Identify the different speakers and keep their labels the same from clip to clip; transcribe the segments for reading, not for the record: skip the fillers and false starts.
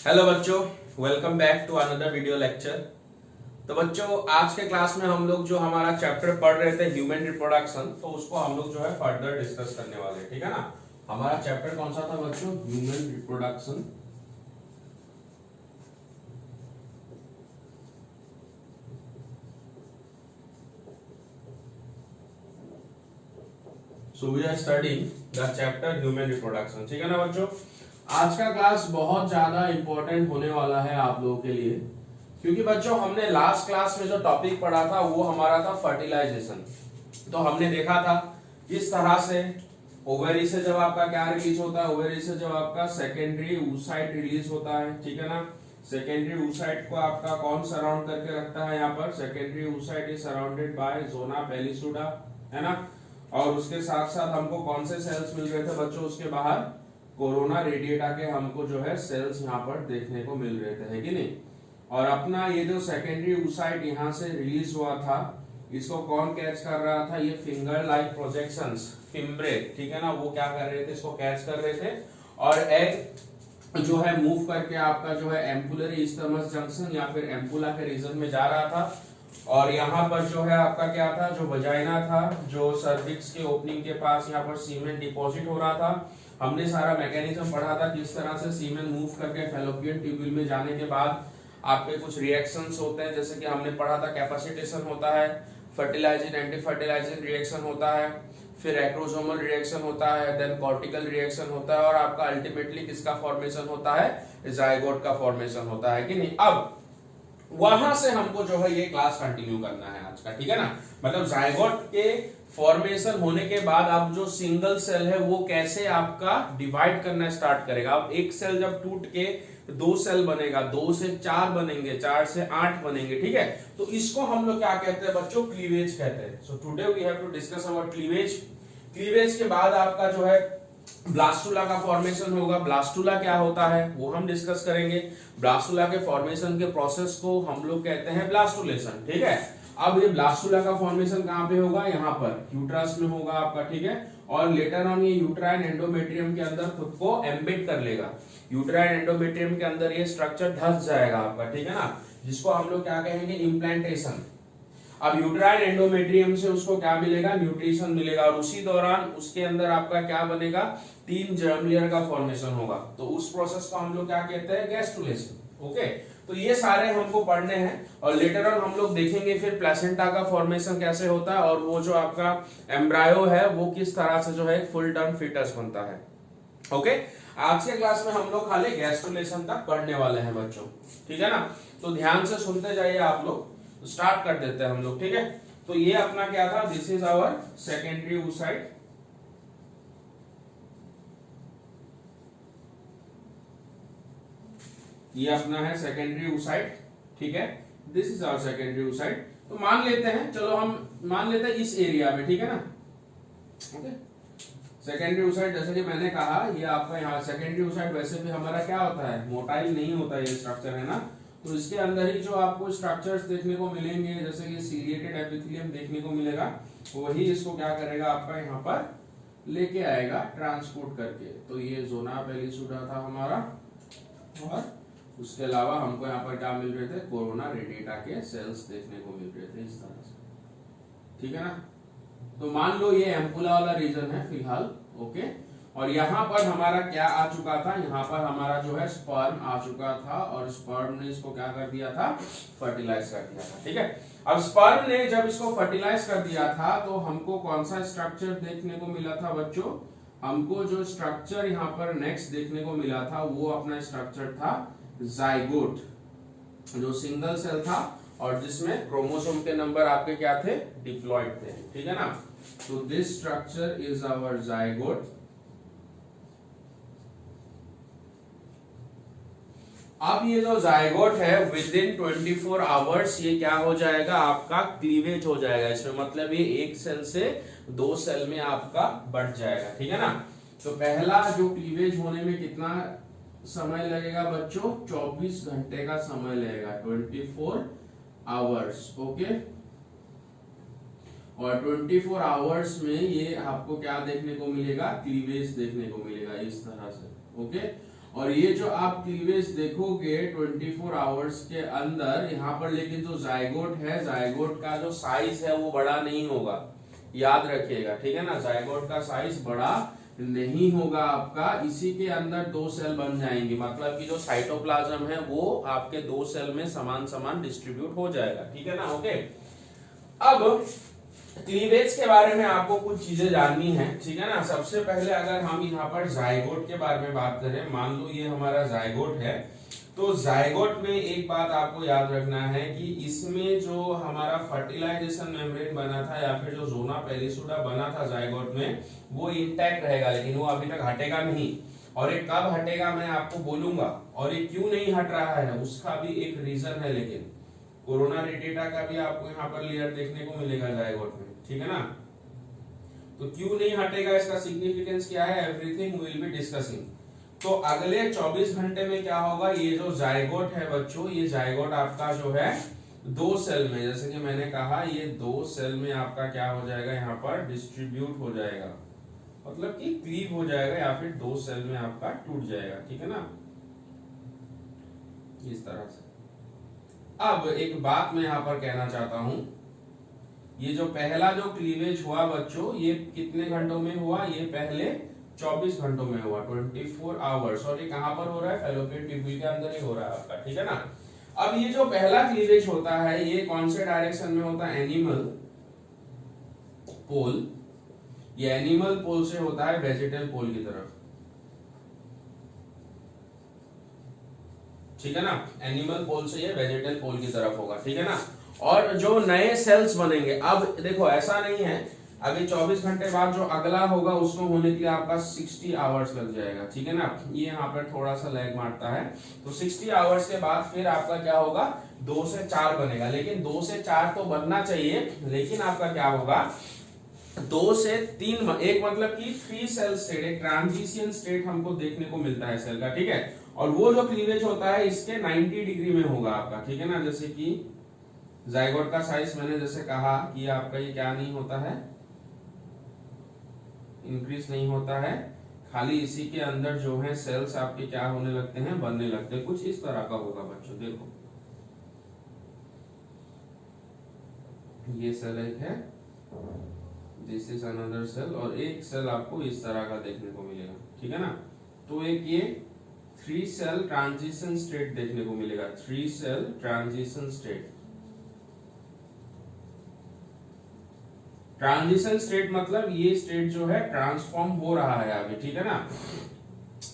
Speaker 1: Hello बच्चों, welcome back to another video lecture. तो बच्चों, आज के क्लास में हम लोग जो हमारा चैप्टर पढ़ रहे थे ह्यूमन रिप्रोडक्शन, तो उसको हम लोग जो है फर्दर डिस्कस करने वाले हैं। ठीक है ना। हमारा चैप्टर कौन सा था बच्चों? Human reproduction. So we are studying the chapter human reproduction. ठीक है ना बच्चों। आज का क्लास बहुत ज्यादा इंपॉर्टेंट होने वाला है आप लोगों के लिए, क्योंकि बच्चों हमने लास्ट क्लास में जो टॉपिक पढ़ा था वो हमारा था फर्टिलाइजेशन। तो हमने देखा था किस तरह से ओवेरी से जब आपका क्या रिलीज होता है, ओवेरी से जब आपका सेकेंडरी oocyte रिलीज होता है। ठीक है ना। सेकेंडरी oocyte को आपका कौन सराउंड करके रखता है? यहाँ पर secondary oocyte is surrounded by zona pellucida, है ना। और उसके साथ साथ हमको कौन से सेल्स मिल रहे थे बच्चों? उसके बाहर कोरोना रेडिएटा के हमको जो है सेल्स यहाँ पर देखने को मिल रहे थे, है कि नहीं। और अपना ये जो सेकेंडरी oocyte यहाँ से रिलीज हुआ था, इसको कौन कैच कर रहा था? ये फिंगर लाइक प्रोजेक्शंस, फिम्ब्रे, ठीक है ना, वो क्या कर रहे थे? इसको कैच कर रहे थे। और एग जो है मूव करके आपका जो है एम्पुलरी स्टमस जंक्शन या फिर एम्पुला के रीजन में जा रहा था। और यहाँ पर जो है आपका क्या था? जो वजाइना था, जो सर्विक्स के ओपनिंग के पास यहाँ पर सीमेन डिपॉजिट हो रहा था। हमने सारा मैकेनिज्म पढ़ा था किस तरह से सीमेन मूव करके फैलोपियन ट्यूब्यूल में जाने के बाद आपके कुछ रिएक्शंस होते हैं, जैसे कि हमने पढ़ा था कैपेसिटेशन होता है, फर्टिलाइजिंग एंटी फर्टिलाइजिंग रिएक्शन होता है, फिर एक्रोसोमल रिएक्शन होता है, देन कॉर्टिकल रिएक्शन होता है, और आपका अल्टीमेटली किसका फॉर्मेशन होता है? जाइगोट का फॉर्मेशन होता है कि नहीं। अब वहां से हमको जो है ये क्लास कंटिन्यू करना है आज का, ठीक है ना। मतलब जाइगोट के फॉर्मेशन होने के बाद अब जो सिंगल सेल है वो कैसे आपका डिवाइड करना स्टार्ट करेगा। अब एक सेल जब टूट के दो सेल बनेगा, 2 से 4 बनेंगे, 4 से 8 बनेंगे, ठीक है। तो इसको हम लोग क्या कहते हैं बच्चों? क्लीवेज कहते हैं। So today we have to discuss about cleavage. Cleavage के बाद आपका जो है ब्लास्टुला का फॉर्मेशन होगा। ब्लास्टुला क्या होता है वो हम डिस्कस करेंगे। ब्लास्टुला के फॉर्मेशन के प्रोसेस को हम लोग कहते हैं ब्लास्टुलेशन, ठीक है। अब ये ब्लास्टुला का फॉर्मेशन कहाँ पे होगा? यहाँ पर यूट्रस में होगा आपका, ठीक है। और लेटर ऑन ये यूट्राइन एंडोमेट्रियम के अंदर खुद को एम्बेड कर लेगा। यूट्राइन एंडोमेट्रियम के अंदर ये स्ट्रक्चर धस जाएगा आपका, ठीक है ना, जिसको हम लोग क्या कहेंगे? इम्प्लांटेशन। अब यूट्राइन एंडोमेट्रियम से उसको क्या मिलेगा? न्यूट्रिशन मिलेगा। और उसी दौरान उसके अंदर आपका क्या बनेगा? 3 जर्म लेयर का फॉर्मेशन होगा। तो उस प्रोसेस को हम लोग क्या कहते हैं? गैस्ट्रुलेशन। ओके, तो ये सारे हमको पढ़ने हैं। और लेटर ऑन हम लोग देखेंगे फिर प्लेसेंटा का फॉर्मेशन कैसे होता है, और वो जो आपका एम्ब्रायो है वो किस तरह से जो है फुल टर्म फीटस बनता है। ओके, आज के क्लास में हम लोग खाली गैस्ट्रुलेशन तक पढ़ने वाले हैं बच्चों, ठीक है ना। तो ध्यान से सुनते जाइए आप लोग। स्टार्ट कर देते हैं हम लोग, ठीक है। तो ये अपना क्या था? This is our secondary oocyte। ये अपना है सेकेंडरी oocyte, ठीक है। This is our secondary oocyte। तो मान लेते हैं, चलो हम मान लेते हैं इस एरिया में, ठीक है ना। ओके, सेकेंडरी oocyte जैसे कि मैंने कहा ये आपका यहाँ सेकेंडरी oocyte वैसे भी हमारा क्या होता है? मोटाइल नहीं होता ये स्ट्रक्चर, है ना। तो इसके अंदर ही जो आपको स्ट्रक्चर्स देखने को मिलेंगे, जैसे कि सीलिएटेड एपिथेलियम देखने को मिलेगा, वही इसको क्या करेगा? आपका यहाँ पर लेके आएगा ट्रांसपोर्ट करके। तो ये जोना पेलिसुडा था हमारा, और उसके अलावा हमको यहाँ पर क्या मिल रहे थे? कोरोना रेडिएटा के सेल्स देखने को मिल रहे थे इस तरह से, ठीक है ना। तो मान लो ये एम्पुला वाला रीजन है फिलहाल, ओके। और यहाँ पर हमारा क्या आ चुका था? यहाँ पर हमारा जो है स्पर्म आ चुका था, और स्पर्म ने इसको क्या कर दिया था? फर्टिलाइज कर दिया था, ठीक है। अब स्पर्म ने जब इसको फर्टिलाइज कर दिया था तो हमको कौन सा स्ट्रक्चर देखने को मिला था बच्चों? हमको जो स्ट्रक्चर यहाँ पर नेक्स्ट देखने को मिला था वो अपना स्ट्रक्चर था जाइगोट, जो सिंगल सेल था और जिसमें क्रोमोसोम के नंबर आपके क्या थे? डिप्लॉयड थे, ठीक है ना। तो this structure is our zygote. अब ये जो जाइगोट है विद इन 24 आवर्स ये क्या हो जाएगा? आपका क्लीवेज हो जाएगा। इसमें मतलब ये एक सेल से 2 सेल में आपका बढ़ जाएगा, ठीक है ना। तो पहला जो क्लीवेज होने में कितना समय लगेगा बच्चों? 24 घंटे का समय लगेगा, 24 आवर्स, ओके। और 24 आवर्स में ये आपको क्या देखने को मिलेगा? क्लीवेज देखने को मिलेगा इस तरह से, ओके। और ये जो आप क्लीवेज देखोगे 24 आवर्स के अंदर यहाँ पर, लेकिन जो जायगोट है, जायगोट का जो साइज है वो बड़ा नहीं होगा, याद रखिएगा, ठीक है ना। जायगोट का साइज बड़ा नहीं होगा आपका, इसी के अंदर 2 सेल बन जाएंगे, मतलब कि जो साइटोप्लाज्म है वो आपके 2 सेल में समान समान डिस्ट्रीब्यूट हो जाएगा, ठीक है ना। ओके, अब क्लीवेज के बारे में आपको कुछ चीजें जाननी है, ठीक है ना। सबसे पहले अगर हम यहाँ पर जायगोट के बारे में बात करें, मान लो ये हमारा जायगोट है, तो जायगोट में एक बात आपको याद रखना है कि इसमें जो हमारा फर्टिलाइजेशन मेम्ब्रेन बना था या फिर जो जोना पेलिसुडा बना था जायगोट में, वो इंटैक्ट रहेगा, लेकिन वो अभी तक हटेगा नहीं। और ये कब हटेगा मैं आपको बोलूंगा, और ये क्यों नहीं हट रहा है उसका भी एक रीजन है, लेकिन कोरोना रेडिएटा का भी आपको यहाँ पर लेयर देखने को मिलेगा जायगोट में, ठीक है ना। तो क्यों नहीं हटेगा, इसका सिग्निफिकेंस क्या है, एवरीथिंग विल बी डिस्कसिंग। तो अगले 24 घंटे में क्या होगा, ये जो जायगोट है बच्चों, ये जायगोट आपका जो है 2 सेल में, जैसे कि मैंने कहा, ये 2 सेल में आपका क्या हो जाएगा, यहाँ पर डिस्ट्रीब्यूट हो जाएगा, मतलब कि क्लीव हो जाएगा, या फिर 2 सेल में आपका टूट जाएगा, ठीक है ना, इस तरह से। अब एक बात मैं यहाँ पर कहना चाहता हूं, ये जो पहला जो क्लीवेज हुआ बच्चों, ये कितने घंटों में हुआ, ये पहले 24 घंटों में हुआ, 24 आवर्स, और ये कहां पर हो रहा है, फैलोपियन ट्यूब्यूल के अंदर ही हो रहा है आपका, ठीक है ना। अब ये जो पहला क्लीवेज होता है, ये कौन से डायरेक्शन में होता है, एनिमल पोल, ये एनिमल पोल से होता है वेजिटल पोल की तरफ, ठीक है ना। एनिमल पोल से ये वेजिटल पोल की तरफ होगा, ठीक है ना। और जो नए सेल्स बनेंगे, अब देखो ऐसा नहीं है, अभी 24 घंटे बाद जो अगला होगा उसको होने के लिए आपका 60 आवर्स लग जाएगा, ठीक है ना। ये यहाँ पर थोड़ा सा लैग मारता है, तो 60 आवर्स के बाद फिर आपका क्या होगा, 2 से 4 बनेगा, लेकिन 2 से 4 तो बनना चाहिए, लेकिन आपका क्या होगा, 2 से 3, एक मतलब कि 3 सेल स्टेट, एक ट्रांजिशन स्टेट हमको देखने को मिलता है सेल का, ठीक है। और वो जो क्लीवेज होता है इसके 90 डिग्री में होगा आपका, ठीक है ना। जैसे कि जायगोट का साइज मैंने जैसे कहा कि आपका ये क्या नहीं होता है, इंक्रीज नहीं होता है, खाली इसी के अंदर जो है सेल्स आपके क्या होने लगते हैं, बनने लगते हैं, कुछ इस तरह का होगा बच्चों। देखो ये सेल एक है, दिस इज अनदर सेल, और एक सेल आपको इस तरह का देखने को मिलेगा, ठीक है ना। तो एक ये 3 सेल ट्रांजिशन स्टेट देखने को मिलेगा, 3 cell transition state. Transition state मतलब ये स्टेट जो है ट्रांसफॉर्म हो रहा है अभी, ठीक है ना,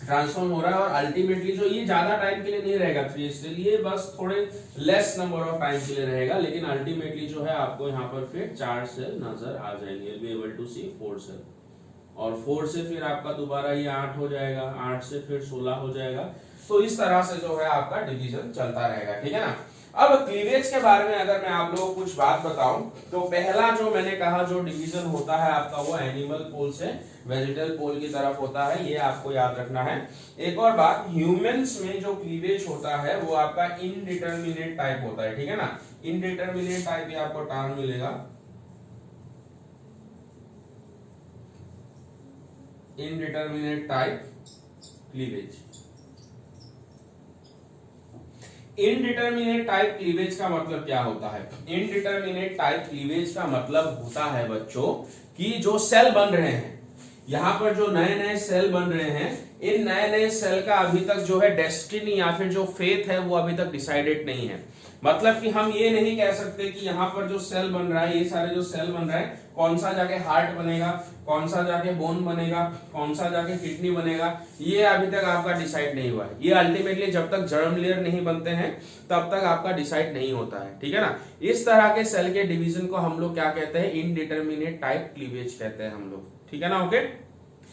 Speaker 1: ट्रांसफॉर्म हो रहा है, और अल्टीमेटली जो ये ज्यादा टाइम के लिए नहीं रहेगा 3 स्टेल, ये बस थोड़े लेस नंबर ऑफ टाइम के लिए रहेगा, लेकिन अल्टीमेटली जो है आपको यहाँ पर फिर 4 सेल नजर आ जाएंगे, be able to see 4 cell, और 4 से फिर आपका दोबारा ये 8 हो जाएगा, 8 से फिर 16 हो जाएगा। तो इस तरह से जो है आपका डिवीजन चलता रहेगा, ठीक है ना। अब क्लीवेज के बारे में अगर मैं आप लोगों को कुछ बात बताऊं, तो पहला जो मैंने कहा जो डिवीजन होता है आपका, वो एनिमल पोल से वेजिटल पोल की तरफ होता है, ये आपको याद रखना है। एक और बात, ह्यूमंस में जो क्लीवेज होता है वो आपका इनडिटर्मिनेट टाइप होता है, ठीक है ना। इनडिटर्मिनेट टाइप ये आपको टर्म मिलेगा, indeterminate type cleavage. Indeterminate type cleavage का मतलब क्या होता है, इनडिटर्मिनेट टाइप क्लीवेज का मतलब होता है बच्चों कि जो सेल बन रहे हैं, यहाँ पर जो नए नए सेल बन रहे हैं, इन नए नए सेल का अभी तक जो है डेस्टिनी या फिर जो फेथ है वो अभी तक डिसाइडेड नहीं है। मतलब कि हम ये नहीं कह सकते कि यहाँ पर जो सेल बन रहा है, ये सारे जो सेल बन रहा है, कौन सा जाके हार्ट बनेगा, कौन सा जाके बोन बनेगा, कौन सा जाके किडनी बनेगा, ये अभी तक आपका डिसाइड नहीं हुआ है। ये अल्टीमेटली जब तक जर्म लेयर नहीं बनते हैं तब तक आपका डिसाइड नहीं होता है, ठीक है ना। इस तरह के सेल के डिवीजन को हम लोग क्या कहते हैं, इनडिटर्मिनेट टाइप क्लीवेज कहते हैं हम लोग, ठीक है ना। ओके,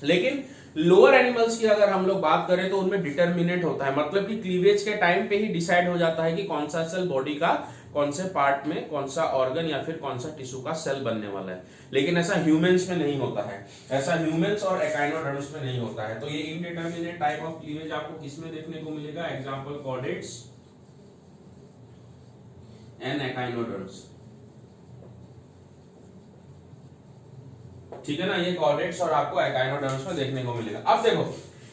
Speaker 1: लेकिन लोअर एनिमल्स की अगर हम लोग बात करें तो उनमें डिटर्मिनेट होता है, मतलब कि क्लीवेज के टाइम पे ही डिसाइड हो जाता है कि कौन सा सेल बॉडी का कौन से पार्ट में, कौन सा ऑर्गन या फिर कौन सा टिश्यू का सेल बनने वाला है। लेकिन ऐसा ह्यूमंस में नहीं होता है, ऐसा ह्यूमंस और एकाइनोडर्म्स में नहीं होता है। तो ये इनडिटर्मिनेट टाइप ऑफ क्लीवेज आपको किसमें देखने को मिलेगा, एग्जांपल कॉर्डेट्स एंड एकाइनोडर्म्स, ठीक है ना। ये कॉर्डेट्स और आपको एकाइनोडर्म्स में देखने को मिलेगा। अब देखो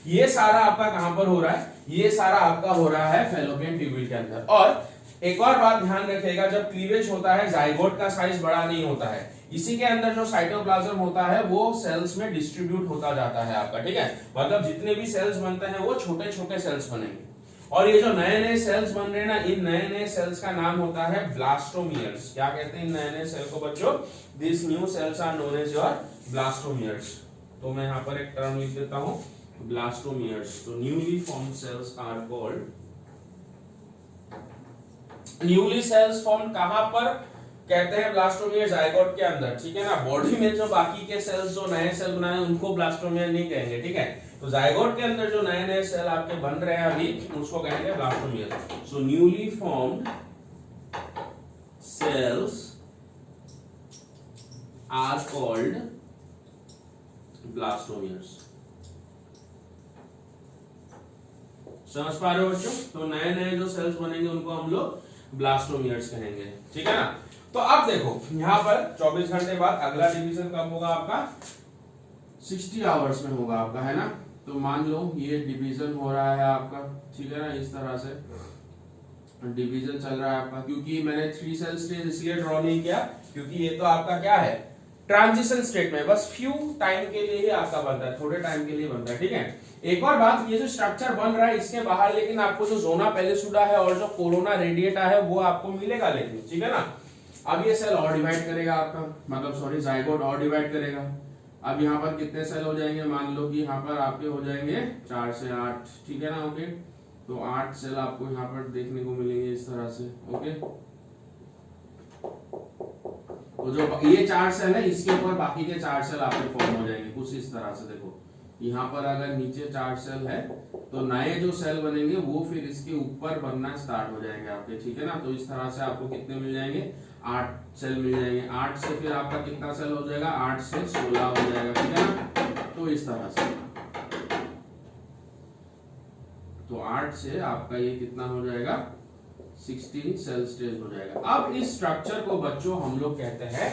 Speaker 1: ये सारा आपका कहां पर हो रहा है, ये सारा आपका हो रहा है फैलोपियन ट्यूब्यूल के अंदर। और एक और बात ध्यान रखिएगा, जब क्लीवेज होता है जाइगोट का साइज बड़ा नहीं होता है, इसी के अंदर जो साइटोप्लाज्म होता है वो सेल्स में डिस्ट्रीब्यूट होता जाता है आपका, ठीक है। मतलब जितने भी सेल्स बनते हैं वो छोटे छोटे सेल्स बनेंगे, और ये जो नए नए सेल्स बन रहे हैं ना, इन नए नए सेल्स का नाम होता है ब्लास्टोमियर्स। क्या कहते हैं इन नए नए सेल को बच्चों? This new cells are known as your blastomeres. तो मैं यहाँ पर एक टर्म लिख देता हूं, ब्लास्टोमियर्स। तो newly formed cells are called, newly cells form कहां पर कहते हैं? ब्लास्टोमियर जाइगोट के अंदर, ठीक है ना। बॉडी में जो बाकी के सेल्स जो नए सेल बनाए उनको ब्लास्टोमियर नहीं कहेंगे, ठीक है। तो जाइगोट के अंदर जो नए नए सेल आपके बन रहे हैं अभी, उसको कहेंगे blastomere. So newly formed cells are called blastomeres. समझ पा रहे हो बच्चों? तो नए नए जो सेल्स बनेंगे उनको हम लोग ब्लास्टोमियर्स कहेंगे, ठीक है ना। तो अब देखो यहां पर 24 घंटे बाद अगला डिवीजन कब होगा आपका? 60 आवर्स में होगा आपका, है ना। तो मान लो ये डिवीजन हो रहा है आपका, ठीक है ना, इस तरह से डिवीजन चल रहा है आपका। क्योंकि मैंने 3 सेल स्टेज इसलिए ड्रॉ नहीं किया क्योंकि ये तो आपका क्या है, ट्रांजिशन स्टेट में, बस फ्यू टाइम के लिए ही आपका बनता है, थोड़े टाइम के लिए बनता है, ठीक है। एक और बात, ये जो स्ट्रक्चर बन रहा है इसके बाहर लेकिन आपको जो जोना पेलिसुडा है और जो कोरोना रेडिएटा है वो आपको मिलेगा लेकिन, ठीक है ना। अब ये सेल और डिवाइड करेगा आपका, मतलब सॉरी जाइगोट और डिवाइड करेगा। अब यहाँ पर कितने सेल हो जाएंगे? मान लो कि यहाँ पर आपके हो जाएंगे 4 से 8, ठीक है ना। ओके, तो 8 सेल आपको यहाँ पर देखने को मिलेंगे इस तरह से। ओके, तो जो ये 4 सेल है इसके ऊपर बाकी के 4 सेल आपके फॉर्म हो जाएंगे कुछ इस तरह से। देखो यहाँ पर अगर नीचे 4 सेल है तो नए जो सेल बनेंगे वो फिर इसके ऊपर बनना स्टार्ट हो जाएंगे आपके, ठीक है ना। तो इस तरह से आपको कितने मिल जाएंगे? 8 सेल मिल जाएंगे। 8 से फिर आपका कितना सेल हो जाएगा? 8 से 16 हो जाएगा, ठीक है ना। तो इस तरह से, तो 8 से आपका ये कितना हो जाएगा? 16 सेल स्टेज हो जाएगा। अब इस स्ट्रक्चर को बच्चों हम लोग कहते हैं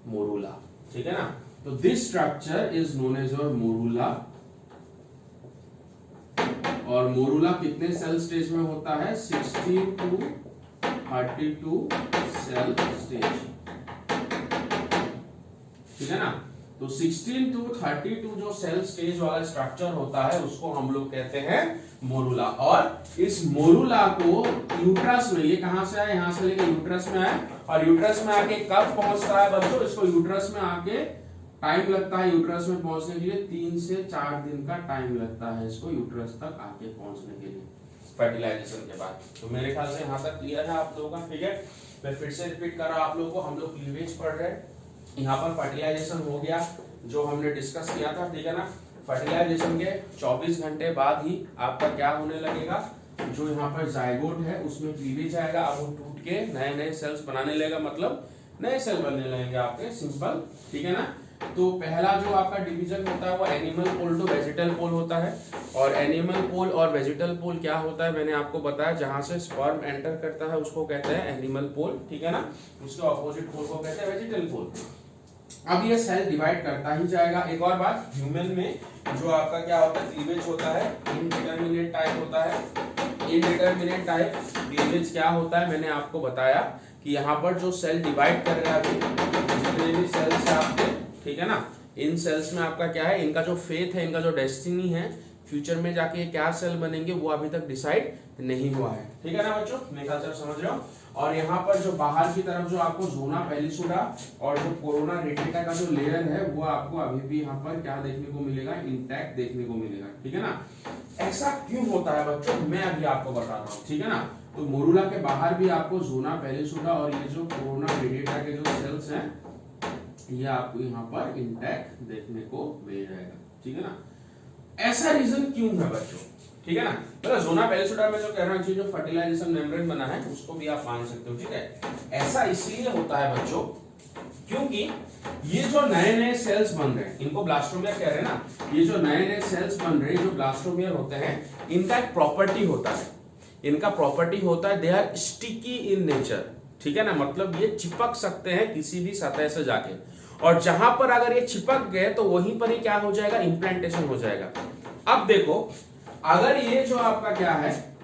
Speaker 1: मोरूला, ठीक है ना। तो this structure is known as your morula. और मोरूला कितने सेल स्टेज में होता है? 16 टू 32 सेल स्टेज, ठीक है ना। तो 16 टू 32 जो सेल स्टेज वाला स्ट्रक्चर होता है उसको हम लोग कहते हैं मोरूला। और इस मोरूला को यूट्रस में, ये कहां से आया? यहां से लेकर यूट्रस में आया, और यूट्रस में आके कब पहुंचता है बच्चों? इसको यूट्रस में आके टाइम लगता है यूट्रस में पहुंचने के लिए 3 से 4 दिन का टाइम लगता है इसको यूट्रस तक आके पहुंचने के लिए फर्टिलाइजेशन के बाद। तो मेरे ख्याल से यहाँ तक क्लियर है आप लोगों का, ठीक है। मैं फिर से रिपीट कर रहा हूं आप लोगों को, हम लोग क्लीवेज पढ़ रहे हैं। यहाँ पर फर्टिलाइजेशन हो गया जो हमने डिस्कस किया था, ठीक है ना। फर्टिलाइजेशन के 24 घंटे बाद ही आपका क्या होने लगेगा? जो यहाँ पर जाइगोट है उसमें क्लीवेज आएगा, अब वो टूट के नए नए सेल्स बनाने लगेगा, मतलब नए सेल बनने लगेंगे आपके, सिंपल, ठीक है ना। तो पहला जो आपका डिवीजन होता है वो एनिमल पोल टू वेजिटल पोल होता है। और एनिमल पोल और वेजिटल पोल क्या होता है मैंने आपको बताया, जहां से स्पर्म एंटर करता है उसको कहते हैं एनिमल पोल, ठीक है ना। उसके ऑपोजिट पोल को कहते हैं वेजिटल पोल। अब ये सेल डिवाइड करता ही जाएगा। एक और बात, ह्यूमन में जो आपका क्या होता है, क्लीवेज होता है, इनडिटरमिनेट टाइप होता है। इनडिटरमिनेट टाइप क्लीवेज क्या होता है मैंने आपको बताया कि यहाँ पर जो सेल डिवाइड कर रहे हैं अभी जितने भी सेल्स है आपके, ठीक है ना, इन सेल्स में आपका क्या है, इनका जो फेथ है, इनका जो डेस्टिनी है, फ्यूचर में जाके क्या सेल बनेंगे वो अभी तक डिसाइड नहीं हुआ है, ठीक है ना बच्चों, मेरे ख्याल से समझ रहे हो। और यहाँ पर जो बाहर की तरफ जो आपको जोना पेलिसुडा और जो कोरोना रेडिएटा का जो लेयर है वो आपको अभी भी यहाँ पर क्या देखने को मिलेगा, इंटैक्ट देखने को मिलेगा, ठीक है ना। ऐसा क्यों होता है बच्चों, मैं अभी आपको बता रहा हूँ, ठीक है ना। तो मोरूला के बाहर भी आपको जोना पेलिसुडा और ये जो कोरोना रेडिएटा के जो सेल्स हैं ये आपको यहाँ पर इंटैक्ट देखने को मिल जाएगा, ठीक है ना। ऐसा रीजन क्यों है बच्चों, ठीक है ना। मतलब जोना पेलिसुडा में जो कह रहा हूं जो फर्टिलाइजेशन मेम्ब्रेन बना है उसको भी आप मान सकते हो, ठीक है। ऐसा इसलिए होता है बच्चों क्योंकि ये जो नए नए सेल्स बन रहे हैं इनको ब्लास्टोमियर कह रहे हैं ना। ये जो नए नए सेल्स बन रहे हैं जो ब्लास्टोमियर होते हैं, इनका एक प्रॉपर्टी होता है, इनका प्रॉपर्टी होता है they are sticky in nature, ठीक है ना। मतलब ये चिपक सकते हैं किसी भी सतह से जाके, और जहां पर अगर ये चिपक गए तो वहीं पर ही क्या हो जाएगा, इंप्लांटेशन हो जाएगा। अब देखो, अगर ये जो आपका क्या है,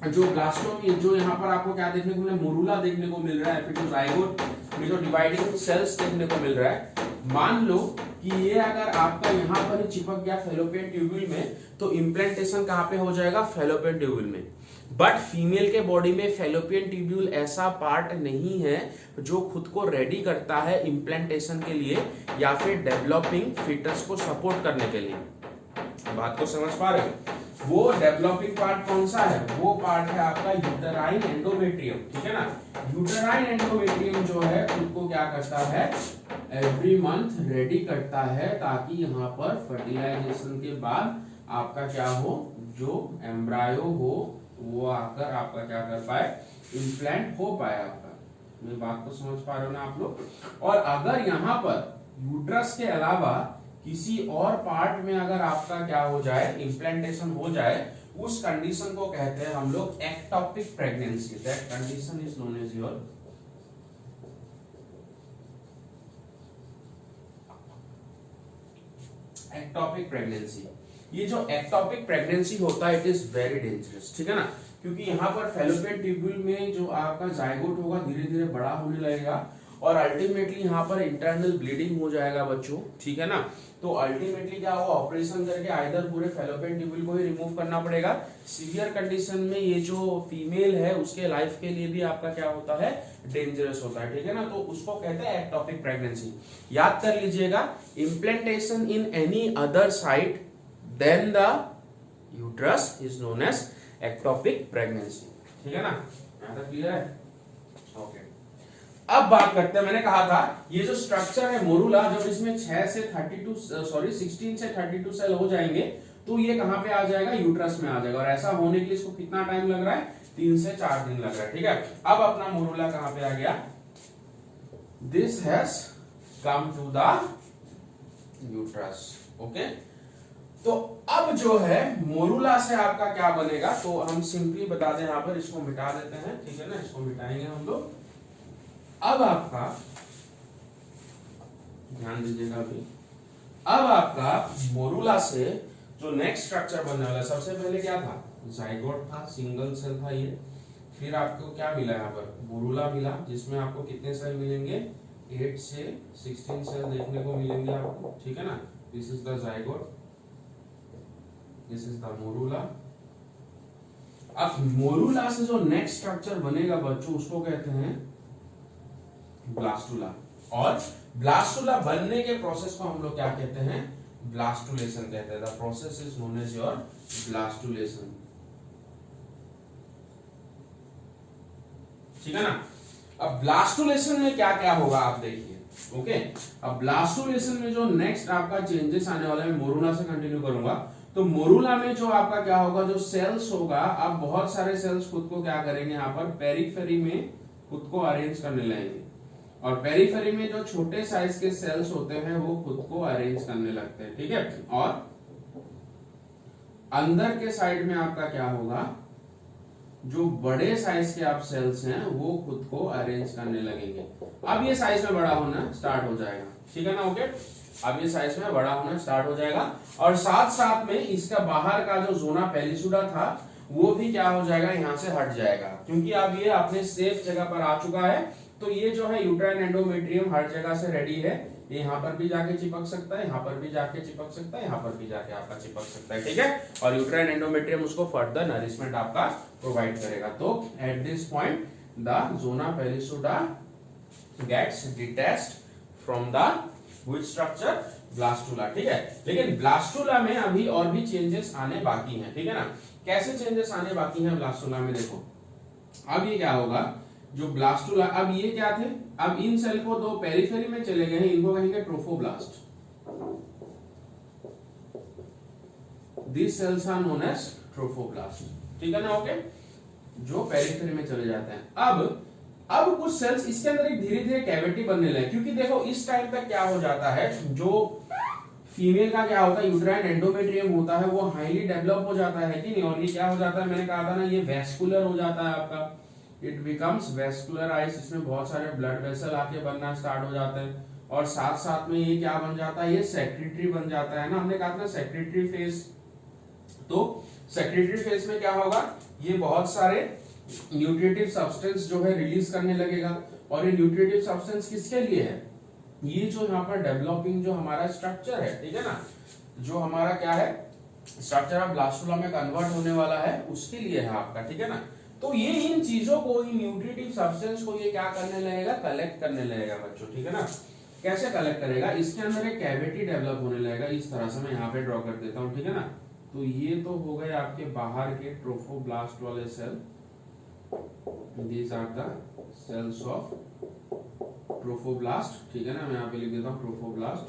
Speaker 1: जो ब्लास्टोम, जो यहाँ पर आपको क्या देखने को मिला, मोरूला देखने को मिल रहा है, फिर जो जाइगोट में जो डिवाइडिंग सेल्स देखने को मिल रहा है, मान लो कि ये अगर आपका यहाँ पर चिपक गया फैलोपियन ट्यूब्यूल में, तो इम्प्लांटेशन कहाँ पे हो जाएगा, फैलोपियन ट्यूब्यूल में। बट फीमेल के बॉडी में फैलोपियन ट्यूब्यूल ऐसा पार्ट नहीं है जो खुद को रेडी करता है इम्प्लांटेशन के लिए या फिर डेवलपिंग फीटस को सपोर्ट करने के लिए। बात को समझ पा रहे हो? वो डेवलपिंग पार्ट कौन सा है, वो पार्ट है आपका यूटेराइन एंडोमेट्रियम, ठीक है ना। यूटेराइन एंडोमेट्रियम जो है खुद को क्या करता है, एवरी मंथ रेडी करता है, ताकि यहाँ पर फर्टिलाइजेशन के बाद आपका क्या हो, जो एम्ब्रायो हो वो आकर आपका क्या कर पाए, इम्प्लांट हो पाए आपका। मेरी बात को समझ पा रहे हो ना आप लोग। और अगर यहाँ पर यूट्रस के अलावा किसी और पार्ट में अगर आपका क्या हो जाए, इम्प्लांटेशन हो जाए, उस कंडीशन को कहते हैं हम लोग ectopic pregnancy. That condition is known as your ectopic pregnancy. ये जो एक्टोपिक प्रेगनेंसी होता है, इट इज वेरी डेंजरस, ठीक है ना, क्योंकि यहाँ पर फैलोपियन ट्यूब्यूल में जो आपका जाइगोट होगा धीरे धीरे बड़ा होने लगेगा और अल्टीमेटली यहाँ पर इंटरनल ब्लीडिंग हो जाएगा बच्चों, ठीक है ना। तो अल्टीमेटली क्या होगा, ऑपरेशन करके आइदर पूरे फैलोपियन ट्यूब्यूल को ही रिमूव करना पड़ेगा। सीवियर कंडीशन में ये जो फीमेल है उसके लाइफ के लिए भी आपका क्या होता है, डेंजरस होता है, ठीक है ना। तो उसको कहते हैं एक्टोपिक प्रेगनेंसी। याद कर लीजिएगा, implantation in any other site than the uterus is known as ectopic pregnancy, ठीक है ना। यहाँ तक क्लियर है? ओके। अब बात करते हैं, मैंने कहा था ये जो स्ट्रक्चर है मोरूला, जब इसमें 16 से 32 सेल हो जाएंगे तो ये कहां पे आ जाएगा, यूट्रस में आ जाएगा। और ऐसा होने के लिए इसको कितना टाइम लग रहा है, 3 से 4 दिन लग रहा है, ठीक है। अब अपना मोरूला कहां पे आ गया, this has come to the uterus, okay. तो अब जो है मोरूला से आपका क्या बनेगा, तो हम सिंपली बता दें, यहां पर इसको मिटा देते हैं, ठीक है ना, इसको मिटाएंगे हम लोग। अब आपका ध्यान दीजिएगा अभी, अब आपका मोरूला से जो नेक्स्ट स्ट्रक्चर बनने वाला है, सबसे पहले क्या था, जाइगोट था, सिंगल सेल था ये। फिर आपको क्या मिला, यहाँ पर मोरूला मिला, जिसमें आपको कितने सेल मिलेंगे, 8 से 16 सेल देखने को मिलेंगे आपको, ठीक है ना। This is the zygote, this is the morula. अब मोरूला से जो नेक्स्ट स्ट्रक्चर बनेगा बच्चों, उसको कहते हैं ब्लास्टुला। और ब्लास्टुला बनने के प्रोसेस को हम लोग क्या कहते हैं, ब्लास्टुलेशन कहते हैं। The process is known as your blastulation, ठीक है ना। अब ब्लास्टुलेशन में क्या क्या होगा आप देखिए, ओके। अब ब्लास्टुलेशन में जो नेक्स्ट आपका चेंजेस आने वाला है, मोरूला से कंटिन्यू करूंगा। तो मोरूला में जो आपका क्या होगा, जो सेल्स होगा, आप बहुत सारे सेल्स खुद को क्या करेंगे, यहाँ पर पेरिफेरी में खुद को अरेंज करने लगेंगे। और पेरिफेरी में जो छोटे साइज के सेल्स होते हैं वो खुद को अरेंज करने लगते हैं, ठीक है। और अंदर के साइड में आपका क्या होगा, जो बड़े साइज के आप सेल्स हैं वो खुद को अरेंज करने लगेंगे। अब ये साइज में बड़ा होना स्टार्ट हो जाएगा, ठीक है ना, ओके। अब ये साइज में बड़ा होना स्टार्ट हो जाएगा और साथ साथ में इसका बाहर का जो जोना पेलिसुडा था वो भी क्या हो जाएगा, यहाँ से हट जाएगा, क्योंकि अब ये अपने सेफ जगह पर आ चुका है। तो ये जो है यूट्राइन एंडोमेट्रियम हर जगह से रेडी है, ये यहाँ पर भी जाके चिपक सकता है, यहाँ पर भी जाके चिपक सकता है, यहाँ पर भी जाके आपका चिपक सकता है, ठीक है। और यूट्राइन एंडोमेट्रियम उसको फर्दर नरिशमेंट आपका प्रोवाइड करेगा। तो at this point the zona pellucida gets detached from the which structure, blastula, ठीक है। लेकिन ब्लास्टुला में अभी और भी चेंजेस आने बाकी हैं, ठीक है ना। कैसे चेंजेस आने बाकी हैं ब्लास्टुला में, देखो अब ये क्या होगा, जो ब्लास्टुला, अब ये क्या थे, अब इन सेल को दो पेरिफेरी में चले गए हैं, इनको कहेंगे trophoblast. This cells are known as trophoblast, ठीक है ना, ओके, जो पेरिफेरी में चले जाते हैं। अब कुछ सेल्स इसके अंदर एक धीरे धीरे कैविटी बनने लगे, क्योंकि देखो इस टाइम तक क्या हो जाता है, जो फीमेल का क्या होता है, यूट्राइन एंडोमेट्रियम होता है, वो हाईली डेवलप हो जाता है कि नहीं, और ये क्या हो जाता है, मैंने कहा था ना, ये वेस्कुलर हो जाता है आपका, इट बिकम्स वेस्कुलराइज, इसमें बहुत सारे ब्लड वेसल आके बनना स्टार्ट हो जाते हैं। और साथ साथ में ये क्या बन जाता है, ये सेक्रेटरी बन जाता है ना, हमने कहा था सेक्रेटरी फेज, तो सेक्रेटरी फेज में क्या होगा, ये बहुत सारे न्यूट्रिटिव सब्सटेंस जो है रिलीज करने लगेगा। और ये न्यूट्रिटिव सब्सटेंस किसके लिए है, ये जो यहाँ पर डेवलपिंग जो हमारा स्ट्रक्चर है, ठीक है ना, जो हमारा क्या है स्ट्रक्चर ऑफ ब्लास्टुला में कन्वर्ट होने वाला है उसके लिए है आपका, ठीक है ना। तो ये इन चीजों को, इन न्यूट्रिटिव सब्सटेंस को ये क्या करने लगेगा, कलेक्ट करने लगेगा बच्चों, ठीक है ना। कैसे कलेक्ट करेगा, इसके अंदर एक कैविटी डेवलप होने लगेगा, इस तरह से मैं यहाँ पे ड्रॉ कर देता हूँ, ठीक है ना। तो ये तो हो गए आपके बाहर के ट्रोफोब्लास्ट वाले cell, these are the cells of trophoblast, ठीक है ना, मैं यहाँ पे लिख देता हूँ ट्रोफोब्लास्ट,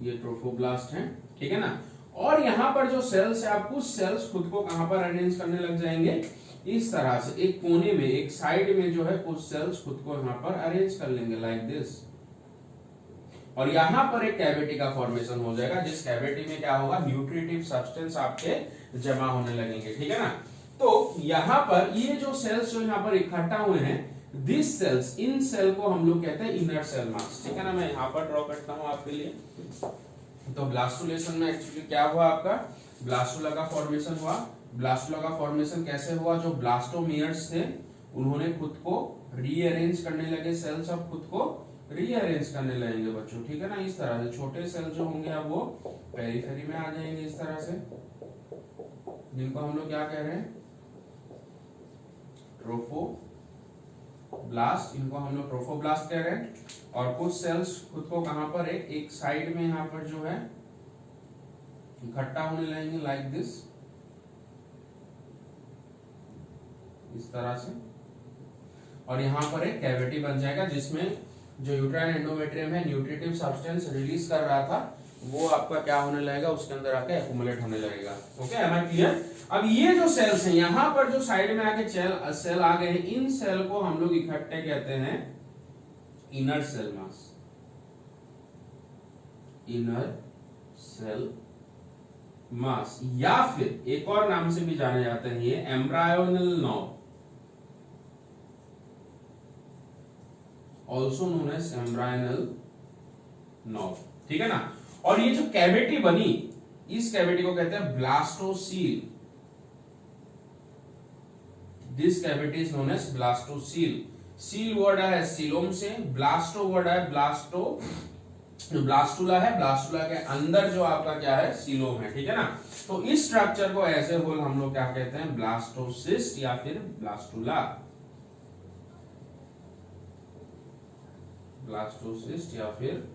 Speaker 1: ये ट्रोफोब्लास्ट है, ठीक है ना। और यहाँ पर जो सेल्स है, आप कुछ सेल्स खुद को कहां पर अरेंज करने लग जाएंगे, इस तरह से एक कोने में, एक साइड में जो है कुछ सेल्स खुद को यहाँ पर अरेंज कर लेंगे लाइक दिस, और यहाँ पर एक कैविटी का फॉर्मेशन हो जाएगा, जिस कैविटी में क्या होगा, न्यूट्रिटिव सब्सटेंस आपके जमा होने लगेंगे, ठीक है ना। तो यहाँ पर ये जो सेल्स जो यहाँ पर इकट्ठा हुए हैं, दिस सेल्स, इन सेल को हम लोग कहते हैं इनर सेल मास, ठीक है ना। मैं यहाँ पर ड्रॉ करता हूँ आपके लिए। तो ब्लास्टुलेशन में एक्चुअली क्या हुआ, आपका ब्लास्टुला का फॉर्मेशन हुआ। ब्लास्टुला का फॉर्मेशन कैसे हुआ, जो ब्लास्टोमियर्स थे उन्होंने खुद को रीअरेंज करने लगे, सेल्स अब खुद को रीअरेंज करने लगेंगे बच्चों, ठीक है ना। इस तरह से छोटे सेल जो होंगे अब वो पेरिफेरी में आ जाएंगे इस तरह से, जिनको हम लोग क्या कह रहे हैं, ट्रोफोब्लास्ट, इनको हम लोग ट्रोफोब्लास्ट कह रहे हैं। और कुछ सेल्स खुद को कहां पर, एक साइड में यहाँ पर जो है इकट्ठा होने लगेंगे लाइक दिस, इस तरह से, और यहाँ पर एक कैविटी बन जाएगा जिसमें जो यूट्राइन एंडोमेट्रियम है न्यूट्रिटिव सब्सटेंस रिलीज कर रहा था, वो आपका क्या होने लगेगा, उसके अंदर आके एक्युमुलेट होने लगेगा। Okay, am I clear. अब ये जो सेल्स हैं, यहाँ पर जो साइड में आके सेल आ गए हैं, इन सेल को हम लोग इकट्ठे कहते हैं inner cell mass, inner cell mass, या फिर एक और नाम से भी जाने जाते हैं ये embryonal knob, also known as embryonal knob, ठीक है ना। और ये जो कैविटी बनी, इस कैविटी को कहते हैं blastocoel, this cavity is known as blastocoel. Coel word है सीलोम से, ब्लास्टो वर्ड है ब्लास्टो, जो ब्लास्टुला है, ब्लास्टुला के अंदर जो आपका क्या है, सीलोम है, ठीक है ना। तो इस स्ट्रक्चर को एज ए होल हम लोग क्या कहते हैं, ब्लास्टोसिस्ट या फिर ब्लास्टुला, ब्लास्टोसिस्ट या फिर